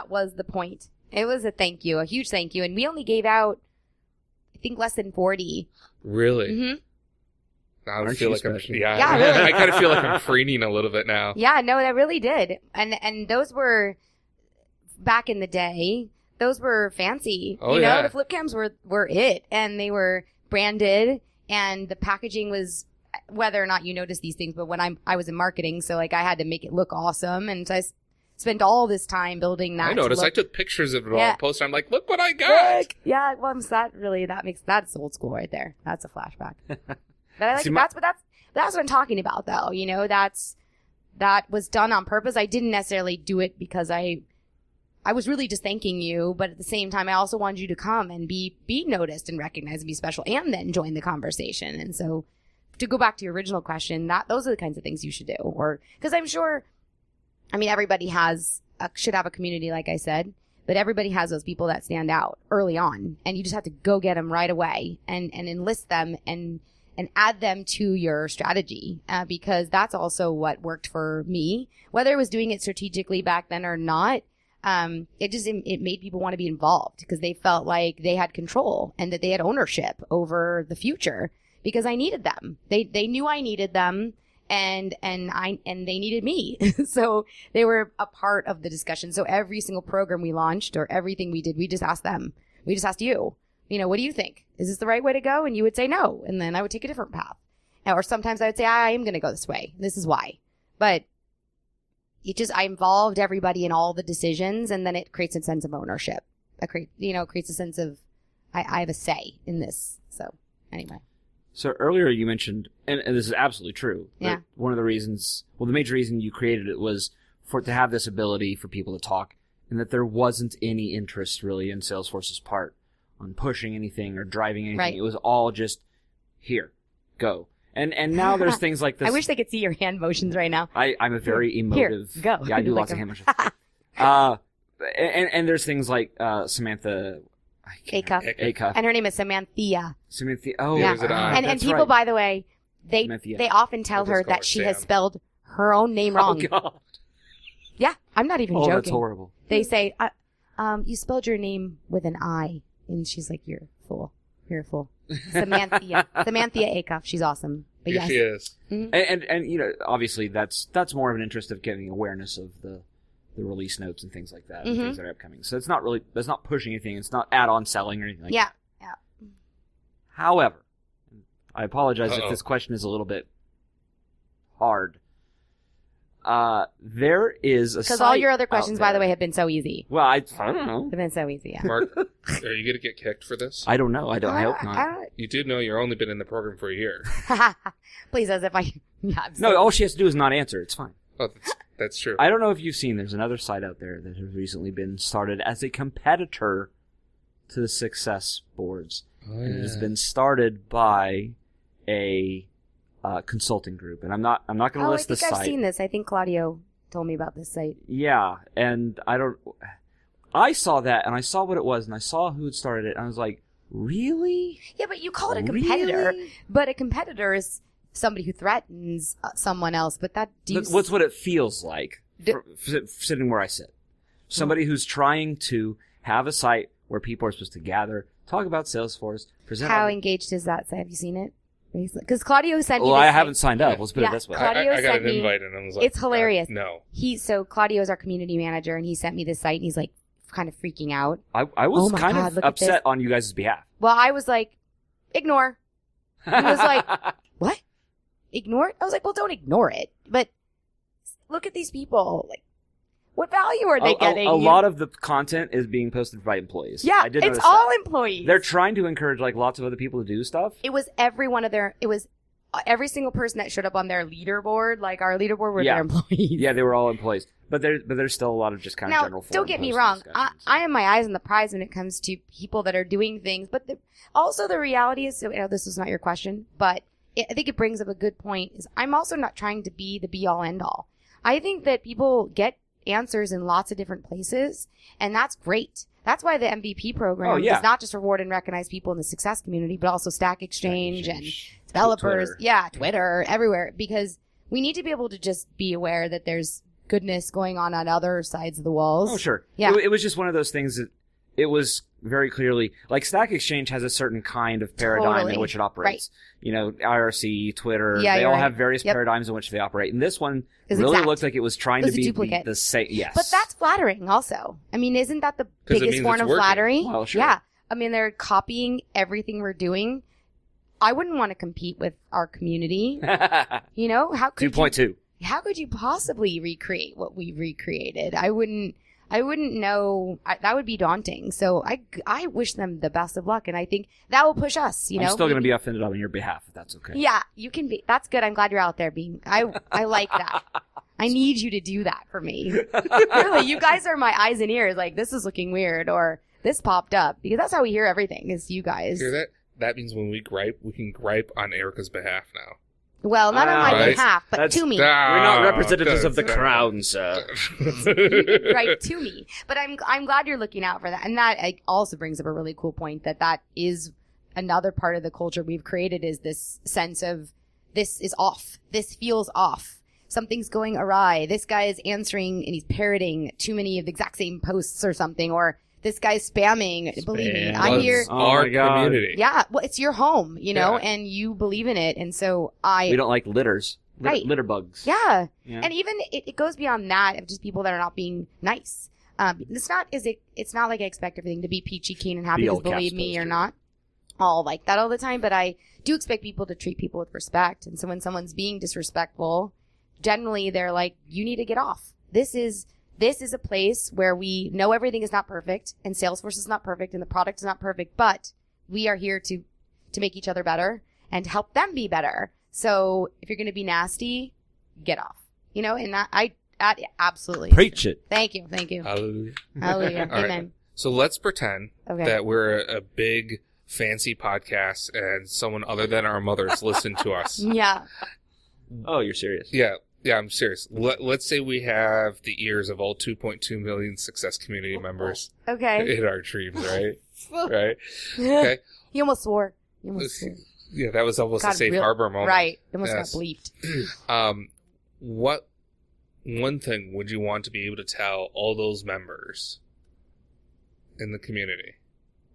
was the point. It was a thank you, a huge thank you, and we only gave out, I think, less than 40. Really? Mm-hmm. Now I Aren't feel you like I'm, special? Yeah, really. I kind of feel like I'm preening a little bit now. Yeah, no, that really did, and those were back in the day. Those were fancy. Oh, you know, yeah. the flip cams were it, and they were branded, and the packaging was. Whether or not you notice these things, but when I was in marketing, so like I had to make it look awesome, and so I spent all this time building that. I noticed. I took pictures of it all Yeah. and posted. I'm like, look what I got. Look, yeah, well, that's old school right there. That's a flashback. But I like See, that's what I'm talking about, though. That was done on purpose. I didn't necessarily do it because I was really just thanking you, but at the same time, I also wanted you to come and be noticed and recognized and be special, and then join the conversation. And so, to go back to your original question, those are the kinds of things you should do, or because I'm sure I mean, everybody should have a community, like I said, but everybody has those people that stand out early on, and you just have to go get them right away and enlist them and add them to your strategy, because that's also what worked for me, whether it was doing it strategically back then or not. It made people want to be involved because they felt like they had control and that they had ownership over the future because I needed them. They knew I needed them. And they needed me. So they were a part of the discussion. So every single program we launched or everything we did, we just asked them. We just asked you, what do you think? Is this the right way to go? And you would say no. And then I would take a different path. Or sometimes I would say, I am going to go this way. This is why. But I involved everybody in all the decisions, and then it creates a sense of ownership. It creates a sense of, I have a say in this. So anyway. So earlier you mentioned, and this is absolutely true. Yeah. One of the reasons, the major reason you created it was to have this ability for people to talk, and that there wasn't any interest really in Salesforce's part on pushing anything or driving anything. Right. It was all just here, go. And now there's things like this. I wish they could see your hand motions right now. I'm a very emotive. Here, go. Yeah, I do lots of hand motions. And there's things like Samantha. Acuff. And her name is Samantha. Samantha. Oh, Yeah. And people, right. by the way, they often tell I'll just her call that her she Sam. has spelled her own name wrong. Oh, God. Yeah, I'm not even Oh, joking. that's horrible. They say, you spelled your name with an I. And she's like, you're a fool. You're a fool. Samantha Acuff. She's awesome. But Here yes. she is. Mhm. And obviously that's more of an interest of getting awareness of the release notes and things like that, and things that are upcoming. So that's not pushing anything. It's not add-on selling or anything like that. Yeah. However, I apologize Uh-oh. if this question is a little bit hard. There is a Because site all your other out questions, by the there- way, have been so easy. Well, I don't know. They've been so easy, yeah. Mark, are you going to get kicked for this? I don't know. I hope not. You do know you've only been in the program for a year. Please, as if I... Yeah, I'm No, so- all she has to do is not answer. It's fine. Oh, that's true. I don't know if you've seen, there's another site out there that has recently been started as a competitor to the Success Boards. Oh, And it has yeah. been started by a consulting group. And I'm not going to Oh, I list the think I've site. seen this. I think Claudio told me about this site. Yeah, and I saw that, and I saw what it was, and I saw who had started it, and I was like, really? Yeah, but you call it a competitor. Really? But a competitor is somebody who threatens someone else. But that... What's what it feels like, D- sitting where I sit. Somebody who's trying to have a site where people are supposed to gather, talk about Salesforce, present... How engaged is that site? Have you seen it? Because Claudio sent me Well, this I site. haven't signed up. Let's put it this way. Claudio I got sent an me- invite and I was like, It's hilarious. no. So Claudio's our community manager, and he sent me this site, and he's like kind of freaking out. I was Oh my kind God, of look at upset this. on you guys' behalf. Well, I was like, ignore. He was like, what? Ignore it? I was like, well, don't ignore it. But look at these people. Like, what value are they getting? A lot of the content is being posted by employees. Yeah, I did it's notice all that. employees. They're trying to encourage lots of other people to do stuff. It was every single person that showed up on their leaderboard, like our leaderboard, were Yeah. their employees. Yeah, they were all employees, but there's still a lot of just kind of Now, general. don't forum get me posting wrong. discussions. I am my eyes on the prize when it comes to people that are doing things. But also the reality is, so I know this was not your question, but I think it brings up a good point. Is I'm also not trying to be the be all end all. I think that people get answers in lots of different places, and that's great. That's why the MVP program does not just reward and recognize people in the success community, but also Stack Exchange and developers. Twitter. Twitter, everywhere, because we need to be able to just be aware that there's goodness going on other sides of the walls. Oh, sure. Yeah. It was just one of those things that it was very clearly, like Stack Exchange has a certain kind of paradigm Totally. in which it operates. You know, IRC, Twitter, Yeah, they you're all right. have various Yep. paradigms in which they operate. And this one It's really exact. looked like it was trying It was to a be duplicate. the same. Yes. But that's flattering also. I mean, isn't that the 'Cause it biggest means form it's of working. flattery? Well, sure. Yeah. I mean, they're copying everything we're doing. I wouldn't want to compete with our community. You know, how could 2.2. how could you possibly recreate what we recreated? I wouldn't know. That would be daunting. So I wish them the best of luck, and I think that will push us. You know, I'm still going to be offended on your behalf, if that's okay. Yeah, you can be. That's good. I'm glad you're out there being. I like that. I need you to do that for me. Really, you guys are my eyes and ears. Like, this is looking weird, or this popped up, because that's how we hear everything. Is you guys. Hear that? That means when we gripe, we can gripe on Erica's behalf now. Well, not on my Right. behalf, but That's- to me. We're not representatives of the that's- crown, sir. Right, to me. But I'm glad you're looking out for that. And that also brings up a really cool point that is another part of the culture we've created, is this sense of this is off. This feels off. Something's going awry. This guy is answering and he's parroting too many of the exact same posts or something, or this guy's spamming. Believe me, I'm here. Oh our my God. community. Yeah, well, it's your home, Yeah. and you believe in it. And so We don't like litters. Right. Litter bugs. yeah. Yeah. And even it goes beyond that of just people that are not being nice. It's not like I expect everything to be peachy keen and happy, The because old believe Caps me, you're poster. not all like that all the time. But I do expect people to treat people with respect. And so when someone's being disrespectful, generally they're like, you need to get off. This is a place where we know everything is not perfect, and Salesforce is not perfect, and the product is not perfect, but we are here to make each other better and help them be better. So if you're going to be nasty, get off. And that absolutely. Preach it. Thank you. Hallelujah. Hallelujah. All right. Amen. So let's pretend Okay. that we're a big fancy podcast and someone other than our mothers listen to us. Yeah. Oh, you're serious. Yeah, I'm serious. Let's say we have the ears of all 2.2 million Success Community members Okay. in our dreams, right? Right? Okay. He almost swore. He almost swore. Yeah, that was almost a God, safe real- harbor moment. Right. It almost Yes. got bleeped. What one thing would you want to be able to tell all those members in the community?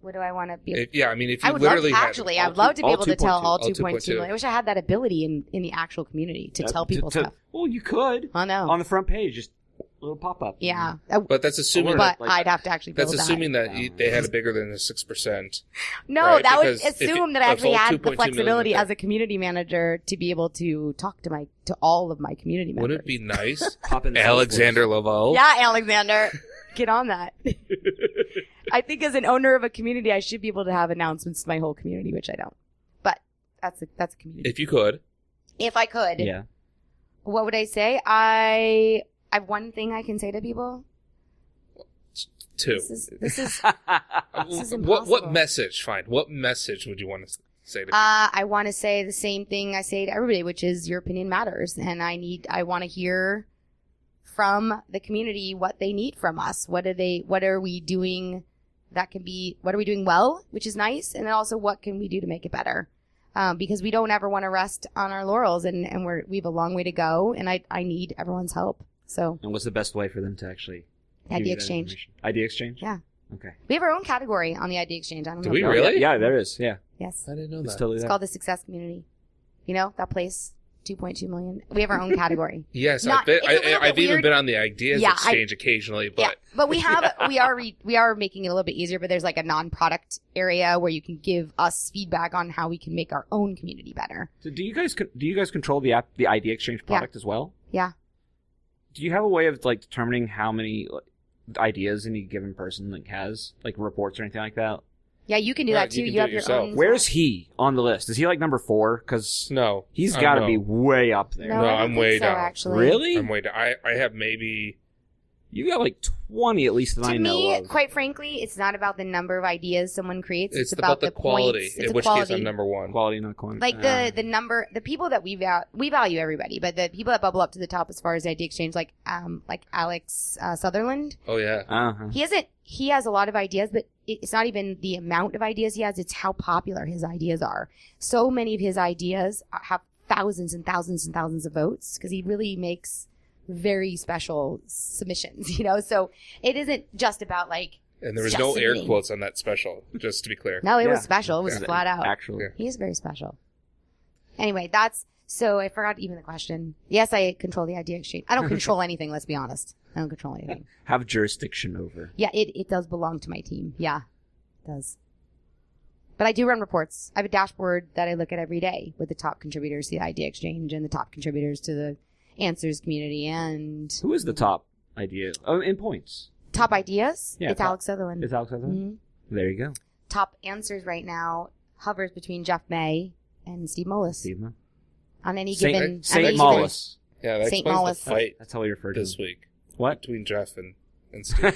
What do I want to be? If you I would literally love, had actually, I all would love to be all able to tell 2.2, all all 2.2 2.2. million. I wish I had that ability in the actual community to tell people stuff. Well, you could. I know. On the front page, just a little pop-up. Yeah. But that's assuming Alert. that, But I'd have to actually build that's that. assuming that they had a bigger than a 6%. No, right? that would Because if assume it- that I if actually all had the 2.2 million flexibility were as a community manager to be able to talk to all of my community members. Wouldn't it be nice? Pop in Alexander Laval. Yeah, Alexander, get on that. I think as an owner of a community, I should be able to have announcements to my whole community, which I don't. But that's a community. If you could. If I could, Yeah. what would I say? I have one thing I can say to people. 2. This is This is What impossible. message? Fine. What message would you want to say to people? I want to say the same thing I say to everybody, which is your opinion matters, and I want to hear from the community what they need from us. What are we doing that can be? What are we doing well, which is nice, and then also what can we do to make it better? Because we don't ever want to rest on our laurels, and we have a long way to go, and I need everyone's help. So And what's the best way for them to actually give ID you that exchange. information? ID exchange? Yeah. Okay. We have our own category on the ID exchange. I don't Do know. we if you know. really? Yeah, there is. Yeah. Yes. I didn't know It's that. totally It's there. called the Success Community. You know that place, 2.2 million. We have our own category. Yes, Not- it's a little bit I've even weird. been on the Ideas Yeah, Exchange occasionally, but But we are making it a little bit easier. But there's like a non-product area where you can give us feedback on how we can make our own community better. So do you guys control the ID exchange product as well? Yeah. Do you have a way of determining how many ideas any given person has, reports or anything like that? Yeah, you can do Right, that too. you can You, do have it your yourself. own. Where's he on the list? Is he number 4? Because no. he's got to no. be way up there. No, No, I don't I'm think way so, down. Actually, Really? I'm way down. I have maybe. You got 20 at least that I To know me, of. quite frankly, it's not about the number of ideas someone creates. It's about the quality. points. It's In the which quality. case, I'm number 1. Quality, not quantity. Like the number, the people that we value everybody, but the people that bubble up to the top as far as ID exchange, like Alex Sutherland, Oh yeah. Uh-huh. he has a lot of ideas, but it's not even the amount of ideas he has, it's how popular his ideas are. So many of his ideas have thousands and thousands and thousands of votes because he really makes very special submissions, so it isn't just about And there was just no air submitting. quotes on that special, just to be clear. no, it was Yeah. special. It was Yeah. flat out. Actually. Yeah. He is very special. Anyway, so I forgot even the question. Yes, I control the idea exchange. I don't control anything, let's be honest. I don't control anything. Have jurisdiction over. Yeah, it does belong to my team. Yeah, it does. But I do run reports. I have a dashboard that I look at every day with the top contributors to the idea exchange and the top contributors to the answers community and Who is the top idea? Oh, in points. top ideas. Yeah, it's top. Alex Sutherland. Is Alex Sutherland? Mhm. There you go. Top answers right now hovers between Jeff May and Steve Mullis Steve, no? on any Saint- given on Saint any Mollis. Yeah, that Saint explains Mollis. the fight That's how we refer to this him. week What? between Jeff and Steve.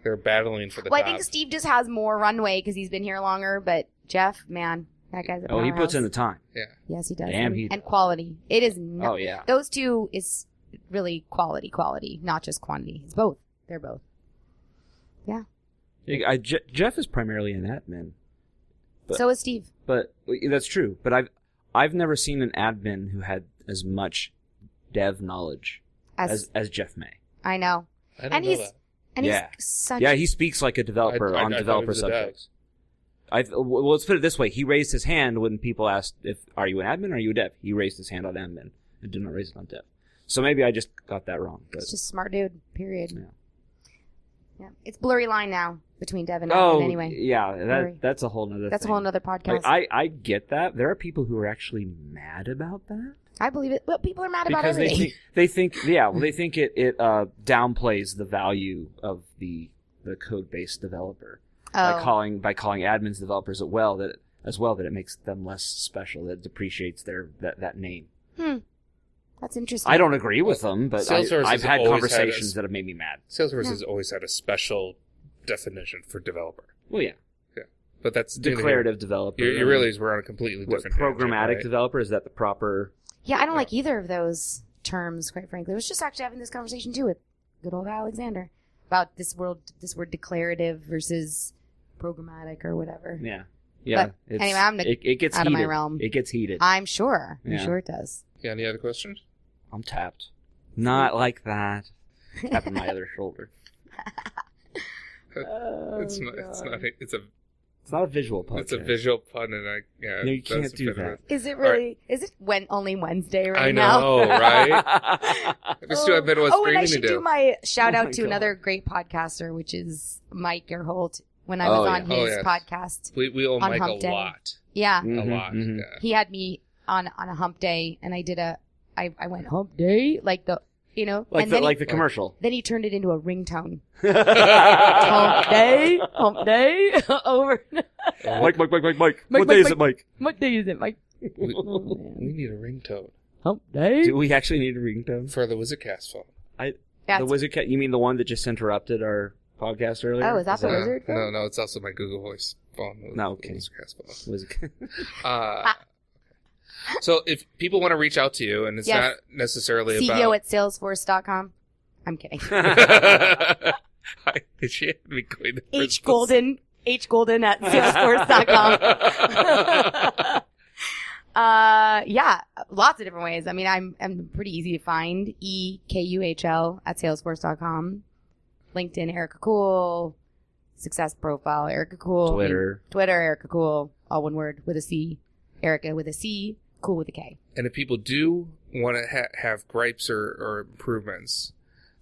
They're battling for the Well, I top. think Steve just has more runway because he's been here longer. But Jeff, man, That guy's a Oh, he puts powerhouse. in the time. Yeah. Yes, he does. Damn, he and quality. It is not. Oh, yeah. Those two is really quality, not just quantity. It's both. They're both. Yeah. Jeff is primarily an admin. But- So is Steve. But that's true. But I've never seen an admin who had as much dev knowledge as Jeff May. I know. I don't And know he's that. and Yeah. he's such. Yeah, he speaks like a developer I on thought he developer was a dev. subjects. Well, let's put it this way. He raised his hand when people asked, are you an admin or are you a dev? He raised his hand on admin and did not raise it on dev. So maybe I just got that wrong. But It's just a smart dude. Period. Yeah. Yeah. It's blurry line now between dev and admin. Anyway, yeah, Blurry. that's a whole nother that's a thing. whole nother podcast. Like, I get that. There are people who are actually mad about that. I believe it. But people are mad about Because everything. they think it downplays the value of the code-based developer by calling admins developers as well that it makes them less special, that depreciates that name. That's interesting. I don't agree with them, but Salesforce I've has had always conversations that have made me mad. Salesforce Yeah. has always had a special definition for developer. Well, yeah, But that's declarative developer. You really we're on a completely What, different programmatic tangent, right? developer, is that the proper? Yeah, I don't like either of those terms, quite frankly. I was just actually having this conversation too with good old Alexander about this word declarative versus programmatic or whatever. Yeah. But anyway, it gets out of heated. my realm. It gets heated. I'm sure. I'm Yeah. sure it does. Yeah, any other questions? I'm tapped. Not like that. Tapping my other shoulder. It's not. It's not. It's not a visual podcast. It's a visual pun, and No, you that's can't a do bit of that. a- Is it really? Is it only Wednesday right I now? know, right? We still have Midwest and I Screaming to should do. do my shout Oh out my to God. another great podcaster, which is Mike Gerholt. When I was Oh, on yeah. Oh, his yes. podcast, We owe on Mike a Hump Day. lot. yeah, A Mhm, lot. mhm. Yeah. he had me on a hump day, and I did I went hump day like the Like and the then commercial. then he turned it into a ringtone. Hump day, over. Mike. What Mike, day is Mike. it, Mike? What day is it, Mike? We Oh, man. need a ringtone Hump day. Do we actually need a ringtone? for the WizardCast phone. That's- The Wizard Cat? You mean the one that just interrupted our podcast earlier? Oh, is that the Wizard phone? No, it's also my Google Voice phone. No, okay. WizardCast phone. Wizard So if people want to reach out to you, and it's Yes. not necessarily CEO about at Salesforce.com. I'm kidding. She had me going the H first place. Golden at Salesforce.com. Yeah, lots of different ways. I mean, I'm pretty easy to find. EKUHL at Salesforce.com. LinkedIn, Erica Kuhl. Success profile, Erica Kuhl. Twitter, Erica Kuhl. All one word with a C. Erica with a C. Cool with a K. And if people do want to have gripes or improvements,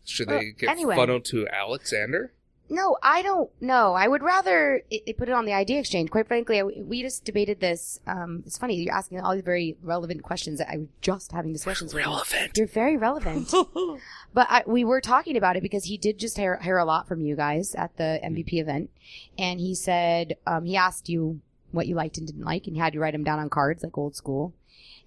should they get anyway. funneled to Alexander? No, I don't know. I would rather put it on the idea exchange. Quite frankly, we just debated this. It's funny, you're asking all these very relevant questions that I was just having discussions with. Relevant. You're very relevant. But we were talking about it because he did just hear a lot from you guys at the MVP event. And he said, he asked you what you liked and didn't like, and he had you write them down on cards like old school.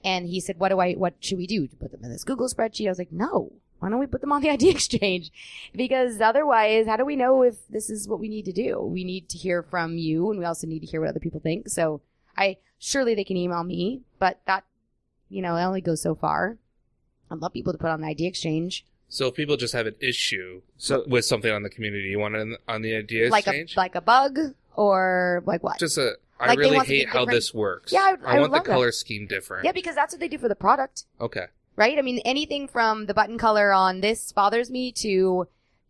And he said, what should we do? To put them in this Google spreadsheet? I was like, no. Why don't we put them on the idea exchange? Because otherwise, how do we know if this is what we need to do? We need to hear from you, and we also need to hear what other people think. So surely they can email me, but that, it only goes so far. I'd love people to put on the idea exchange. So if people just have an issue So- with something on the community, you want it on the idea Like exchange? a bug or like what? Just I Like they really want something hate how different? this works. Yeah, I I would want the love that. color scheme different. Yeah, because that's what they do for the product. Okay. Right? I mean, anything from the button color on this bothers me to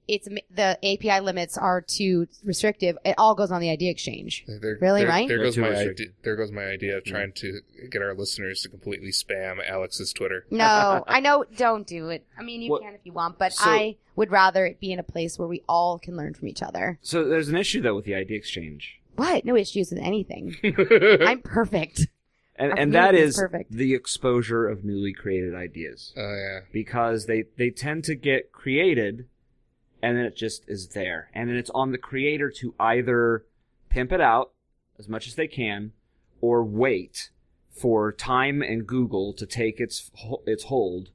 the API limits are too restrictive. It all goes on the idea exchange. Really, right? There goes Too my restricted. idea. There goes my idea of trying to get our listeners to completely spam Alex's Twitter. No, I know. Don't do it. I mean, you What- can if you want, but so- I would rather it be in a place where we all can learn from each other. So there's an issue though with the idea exchange, What? No issues with anything. I'm perfect. Our and that community is is perfect. the exposure of newly created ideas, Oh yeah. because they tend to get created, and then it just is there, and then it's on the creator to either pimp it out as much as they can, or wait for time and Google to take its hold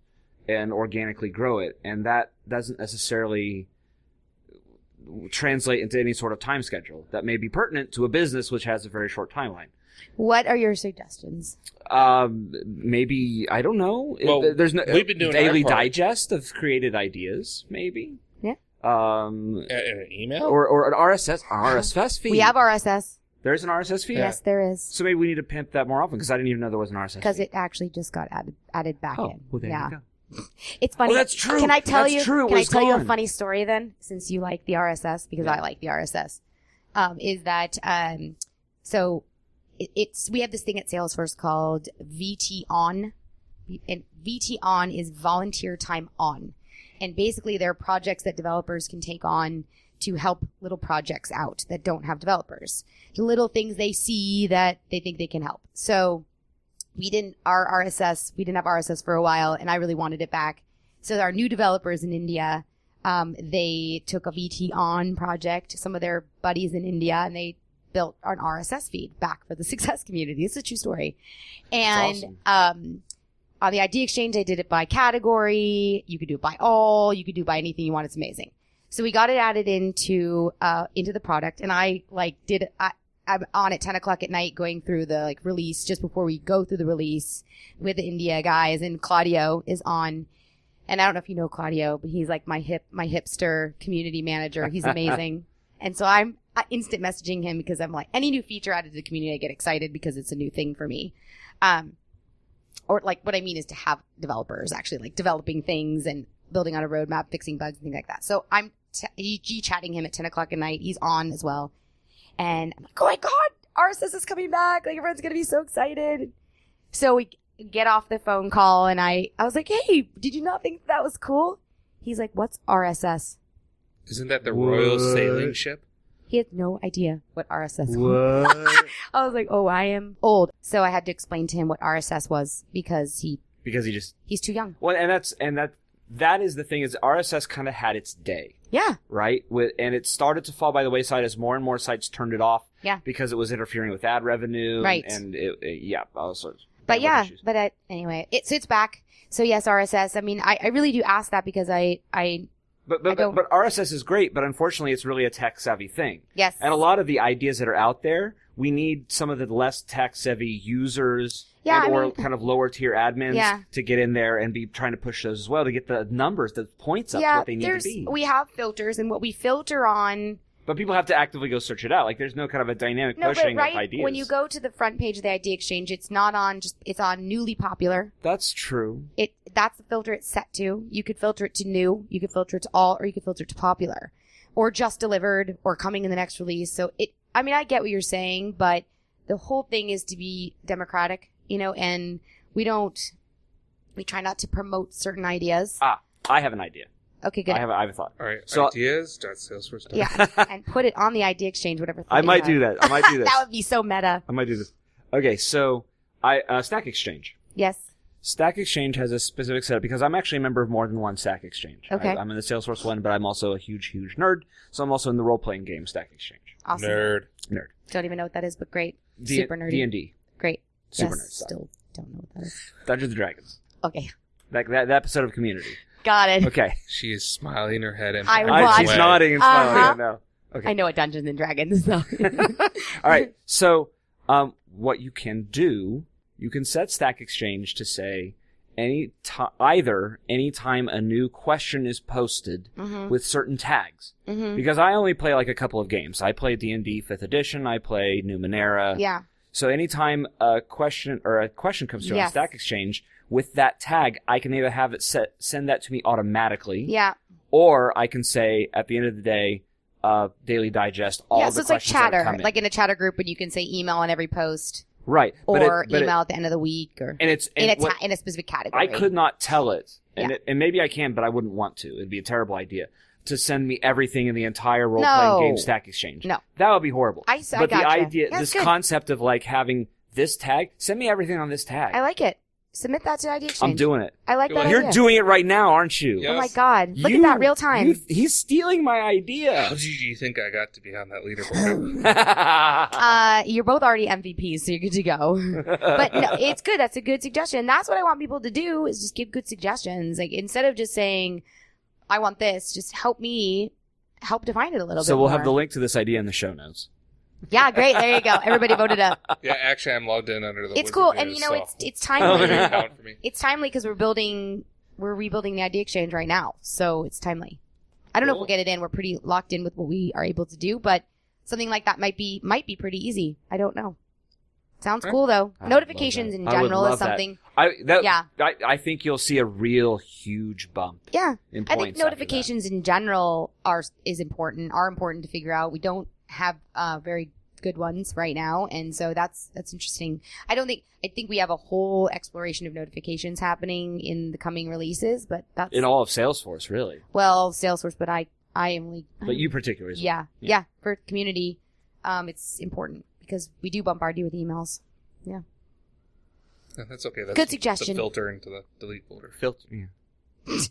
and organically grow it, and that doesn't necessarily translate into any sort of time schedule that may be pertinent to a business which has a very short timeline. What are your suggestions? Maybe, I don't know. Well, There's no we've been doing daily our part. digest of created ideas, maybe. Yeah. In an email? Or an RSS feed. We have RSS. There's an RSS feed? Yes, there is. So maybe we need to pimp that more often, because I didn't even know there was an RSS Because feed. it actually just got added back in. Well, there yeah. you go. It's funny. Oh, that's true. Can I tell That's you? true. It Can I was tell you a gone. funny story then? Since you like the RSS, because I like the RSS, is that so we have this thing at Salesforce called VT On, and VT On is volunteer time on, and basically there are projects that developers can take on to help little projects out that don't have developers, the little things they see that they think they can help. So we didn't have RSS for a while, and I really wanted it back. So our new developers in India, they took a VT On project, some of their buddies in India, and they built an RSS feed back for the success community. It's a true story. And awesome. On the ID Exchange, they did it by category. You could do it by all. You could do it by anything you want. It's amazing. So we got it added into the product, and I'm on at 10 o'clock at night going through the release just before we go through the release with the India guys, and Claudio is on. And I don't know if you know Claudio, but he's like my hipster community manager. He's amazing. And so I'm instant messaging him because I'm like, any new feature added to the community, I get excited because it's a new thing for me. Or what I mean is to have developers actually developing things and building on a roadmap, fixing bugs and things like that. So I'm chatting him at 10 o'clock at night. He's on as well. And I'm like, oh my God, RSS is coming back. Everyone's going to be so excited. So we get off the phone call, and I was like, hey, did you not think that was cool? He's like, what's RSS? Isn't that the Royal Sailing Ship? He had no idea what RSS was. What? I was like, oh, I am old. So I had to explain to him what RSS was because he's too young. Well, and that is the thing, is RSS kind of had its day. Yeah. Right? And it started to fall by the wayside as more and more sites turned it off. Yeah. Because it was interfering with ad revenue. Right. And all sorts. But yeah, anyway, it's back. So yes, RSS. I mean, I really do ask that because But RSS is great, but unfortunately it's really a tech-savvy thing. Yes. And a lot of the ideas that are out there, we need some of the less tech-savvy users or kind of lower-tier admins to get in there and be trying to push those as well to get the numbers, the points up to what they need to be. We have filters, and what we filter on... But people have to actively go search it out. There's no kind of a dynamic pushing of ideas. When you go to the front page of the ID Exchange, it's not on it's on newly popular. That's true. That's the filter it's set to. You could filter it to new, you could filter it to all, or you could filter it to popular. Or just delivered, or coming in the next release. So I get what you're saying, but the whole thing is to be democratic, and we try not to promote certain ideas. I have an idea. Okay, good. I have a thought. All right, so, ideas.salesforce.com. Yeah, and put it on the ID Exchange, whatever. I might do that. That would be so meta. I might do this. Okay, so Stack Exchange. Yes. Stack Exchange has a specific setup because I'm actually a member of more than one Stack Exchange. Okay. I'm in the Salesforce one, but I'm also a huge, huge nerd. So I'm also in the role-playing game Stack Exchange. Awesome. Nerd. Don't even know what that is, but great. Super nerdy. D&D. Great. Super yes, nerd stuff. Still don't know what that is. Dungeons and Dragons. Okay. That episode of Community. Got it. Okay. She is smiling her head in. She's nodding and smiling. I know. Okay. I know what Dungeons and Dragons though. All right. So, what you can do, you can set Stack Exchange to say either anytime a new question is posted with certain tags. Mm-hmm. Because I only play a couple of games. I play D&D 5th edition. I play Numenera. Yeah. So anytime a question comes through on Stack Exchange with that tag, I can either have it send that to me automatically. Yeah. Or I can say at the end of the day, daily digest all the questions. So it's like chatter, like in a chatter group when you can say email on every post. Right. Or email at the end of the week, or in a specific category. I could not tell it, and maybe I can, but I wouldn't want to. It'd be a terrible idea to send me everything in the entire role-playing game Stack Exchange. No. That would be horrible. But the idea, this concept of having this tag, send me everything on this tag. I like it. Submit that to ID Exchange. I'm doing it. I like that You're idea. doing it right now, aren't you? Yes. Oh my God. Look at that, real time. He's stealing my idea. How do you think I got to be on that leaderboard? You're both already MVPs, so you're good to go. But no, it's good. That's a good suggestion. That's what I want people to do, is just give good suggestions. Instead of just saying, I want this, just help define it a little bit So we'll more. have the link to this idea in the show notes. Yeah, great. There you go. Everybody voted up. Yeah, actually, I'm logged in under the. It's Wizard cool, News, and so it's timely. it's an account for me. It's timely because we're rebuilding the Idea Exchange right now, so it's timely. I don't know if we'll get it in. We're pretty locked in with what we are able to do, but something like that might be pretty easy. I don't know. Sounds cool though. I Notifications love in that. I would general is love that. something. I think you'll see a real huge bump. Yeah, in I points think after notifications in general are important to figure out. We don't have very good ones right now, and so that's interesting. I think we have a whole exploration of notifications happening in the coming releases, but that's that. In all of Salesforce, really. well, Salesforce, but I am But you particularly. yeah, for community, it's important because we do bombard you with emails. Yeah, that's okay. That's Good suggestion. The filter into the delete folder. Filter. Yeah. Is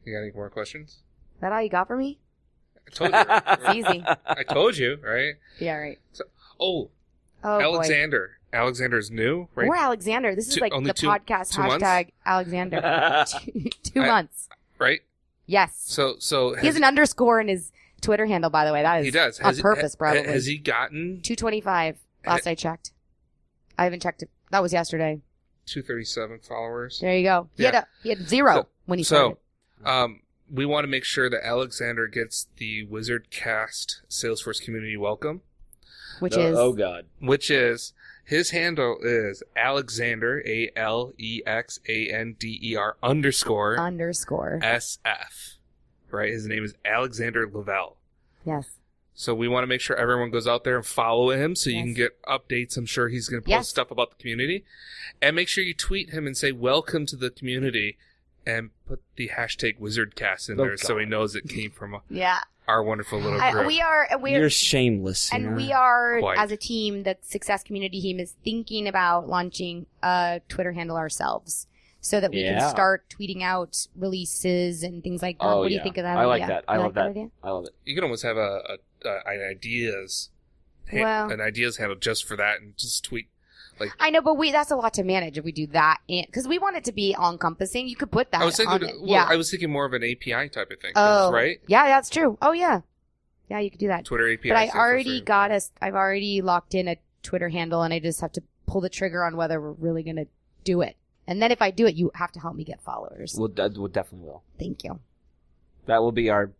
You got any more questions? that all you got for me? I told you. It's easy. I told you, right? Yeah, right. Oh, Oh, Alexander. Alexander's new, right? Boy. Or Alexander. This is like only the podcast two months? hashtag Alexander. 2 months. Right? Yes. So He has an underscore in his Twitter handle, by the way. That is he does on purpose, probably. Has he gotten 225 last I checked. I haven't checked it. That was yesterday. 237 followers? There you go. He Yeah. had 0 when he started. We want to make sure that Alexander gets the WizardCast Salesforce community welcome, Which is Oh God. which is his handle is Alexander ALEXANDER underscore underscore. SF. Right? His name is Alexander Lavelle. Yes. So we want to make sure everyone goes out there and follow him so you Yes. can get updates. I'm sure he's going to post Yes. stuff about the community. And make sure you tweet him and say, welcome to the community, and put the hashtag WizardCast in Oh, there so he God. knows it came from Yeah. our wonderful little group. You're shameless. you And know? we are, Quite. as a team, the Success Community team is thinking about launching a Twitter handle ourselves so that we Yeah. can start tweeting out releases and things like that. Oh, What do you yeah. think of that I like idea? that. I You love like that. idea? I love it. You can almost have an ideas Well- an ideas handle just for that and just tweet. I know, but that's a lot to manage if we do that. Because we want it to be all-encompassing. You could put that I was thinking, on it. Yeah. I was thinking more of an API type of thing. Oh, right? Yeah, that's true. Oh, yeah. Yeah, you could do that. Twitter API. But I stands for already free. I've already locked in a Twitter handle, and I just have to pull the trigger on whether we're really going to do it. And then if I do it, you have to help me get followers. We'll definitely will. Thank you. That will be our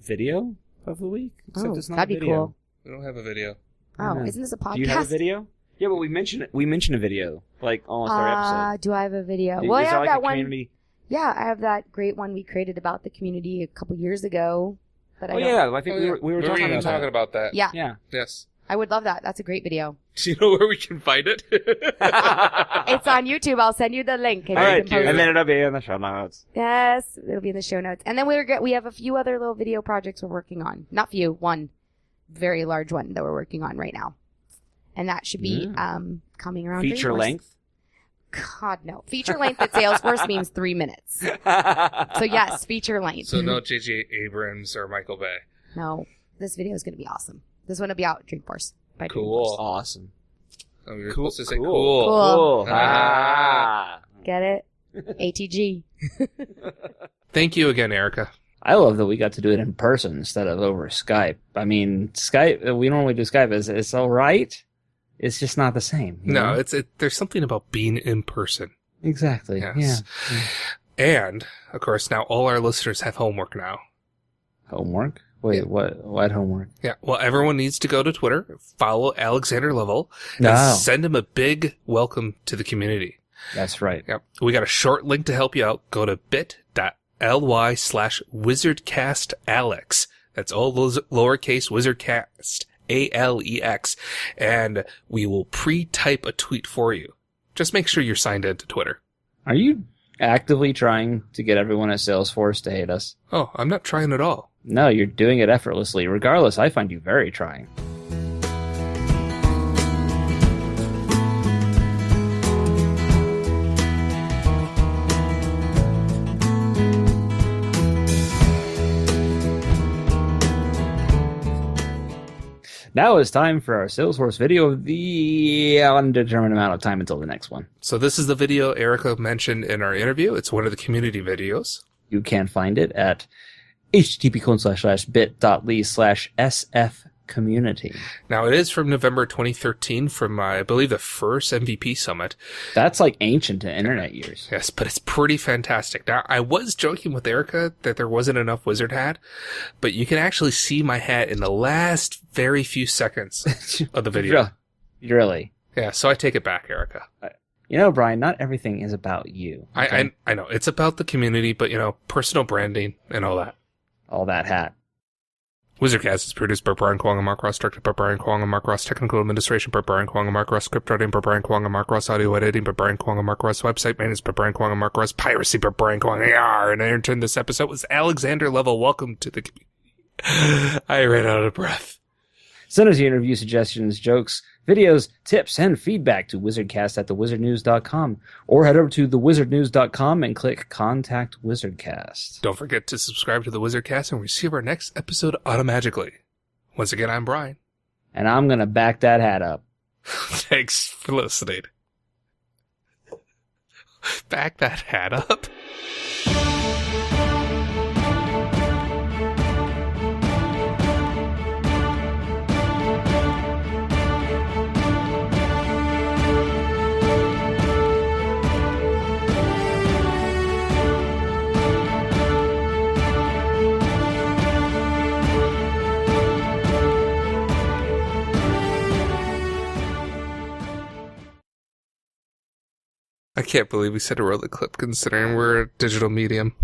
video of the week. Except Oh, it's not that'd a be video. cool. We don't have a video. Oh, Yeah. isn't this a podcast? Do you have a video? Yeah, but we mentioned it. We mentioned a video like almost every episode. Do I have a video? Is Well, I there have like that a one. community? Yeah, I have that great one we created about the community a couple years ago. But Oh I don't, yeah, I think Oh, we yeah. were talking even about talking that. about that. Yeah, Yeah. Yes. I would love that. That's a great video. Do you know where we can find it? It's on YouTube. I'll send you the link. And All you right, can post and it. then it'll be in the show notes. Yes, it'll be in the show notes. And then we have a few other little video projects we're working on. Not few, one very large one that we're working on right now. And that should be coming around. Feature Dreamforce. length. God, no. Feature length at Salesforce means 3 minutes. So yes, feature length. So no J.J. Abrams or Michael Bay. No, this video is going to be awesome. This one will be out at Dreamforce. By Cool. Awesome. Oh, you're Cool. supposed to say Cool. cool. Cool. Ah. Dreamforce. Get it? ATG. Thank you again, Erica. I love that we got to do it in person instead of over Skype. I mean, Skype, we normally do Skype. It's all right. It's just not the same. you No, know? there's something about being in person. Exactly. Yes. Yeah. And, of course, now all our listeners have homework now. Homework? Wait, Yeah. what homework? Yeah, well, everyone needs to go to Twitter, follow Alexander Lovell, and No. send him a big welcome to the community. That's right. Yep. We got a short link to help you out. Go to bit.ly/WizardCastAlex. That's all those lowercase WizardCast, ALEX. And we will pre-type a tweet for you. Just make sure you're signed in to Twitter. Are you actively trying to get everyone at Salesforce to hate us? Oh, I'm not trying at all. No, you're doing it effortlessly. Regardless, I find you very trying. Now it's time for our Salesforce video of the undetermined amount of time until the next one. So this is the video Erica mentioned in our interview. It's one of the community videos. You can find it at http://bit.ly/sf community. Now, it is from November 2013 from, I believe, the first MVP Summit. That's like ancient to internet years. Yes, but it's pretty fantastic. Now, I was joking with Erica that there wasn't enough wizard hat, but you can actually see my hat in the last very few seconds of the video. Really? Yeah, so I take it back, Erica. You know, Brian, not everything is about you. Okay? I know. It's about the community, but, personal branding and all that. All that hat. WizardCast is produced by Brian Kwong and Mark Ross, directed by Brian Kwong and Mark Ross, technical administration by Brian Kwong and Mark Ross, script writing by Brian Kwong and Mark Ross, audio editing by Brian Kwong and Mark Ross, website maintenance by Brian Kwong and Mark Ross, piracy by Brian Kwong. And I intern this episode was Alexander Level. Welcome to the community. I ran out of breath. Send us your interview suggestions, jokes, videos, tips, and feedback to wizardcast@thewizardnews.com or head over to thewizardnews.com and click Contact WizardCast. Don't forget to subscribe to the WizardCast and receive our next episode automatically. Once again, I'm Brian. And I'm going to back that hat up. Thanks for listening. Back that hat up. I can't believe we said a roll the clip considering we're a digital medium.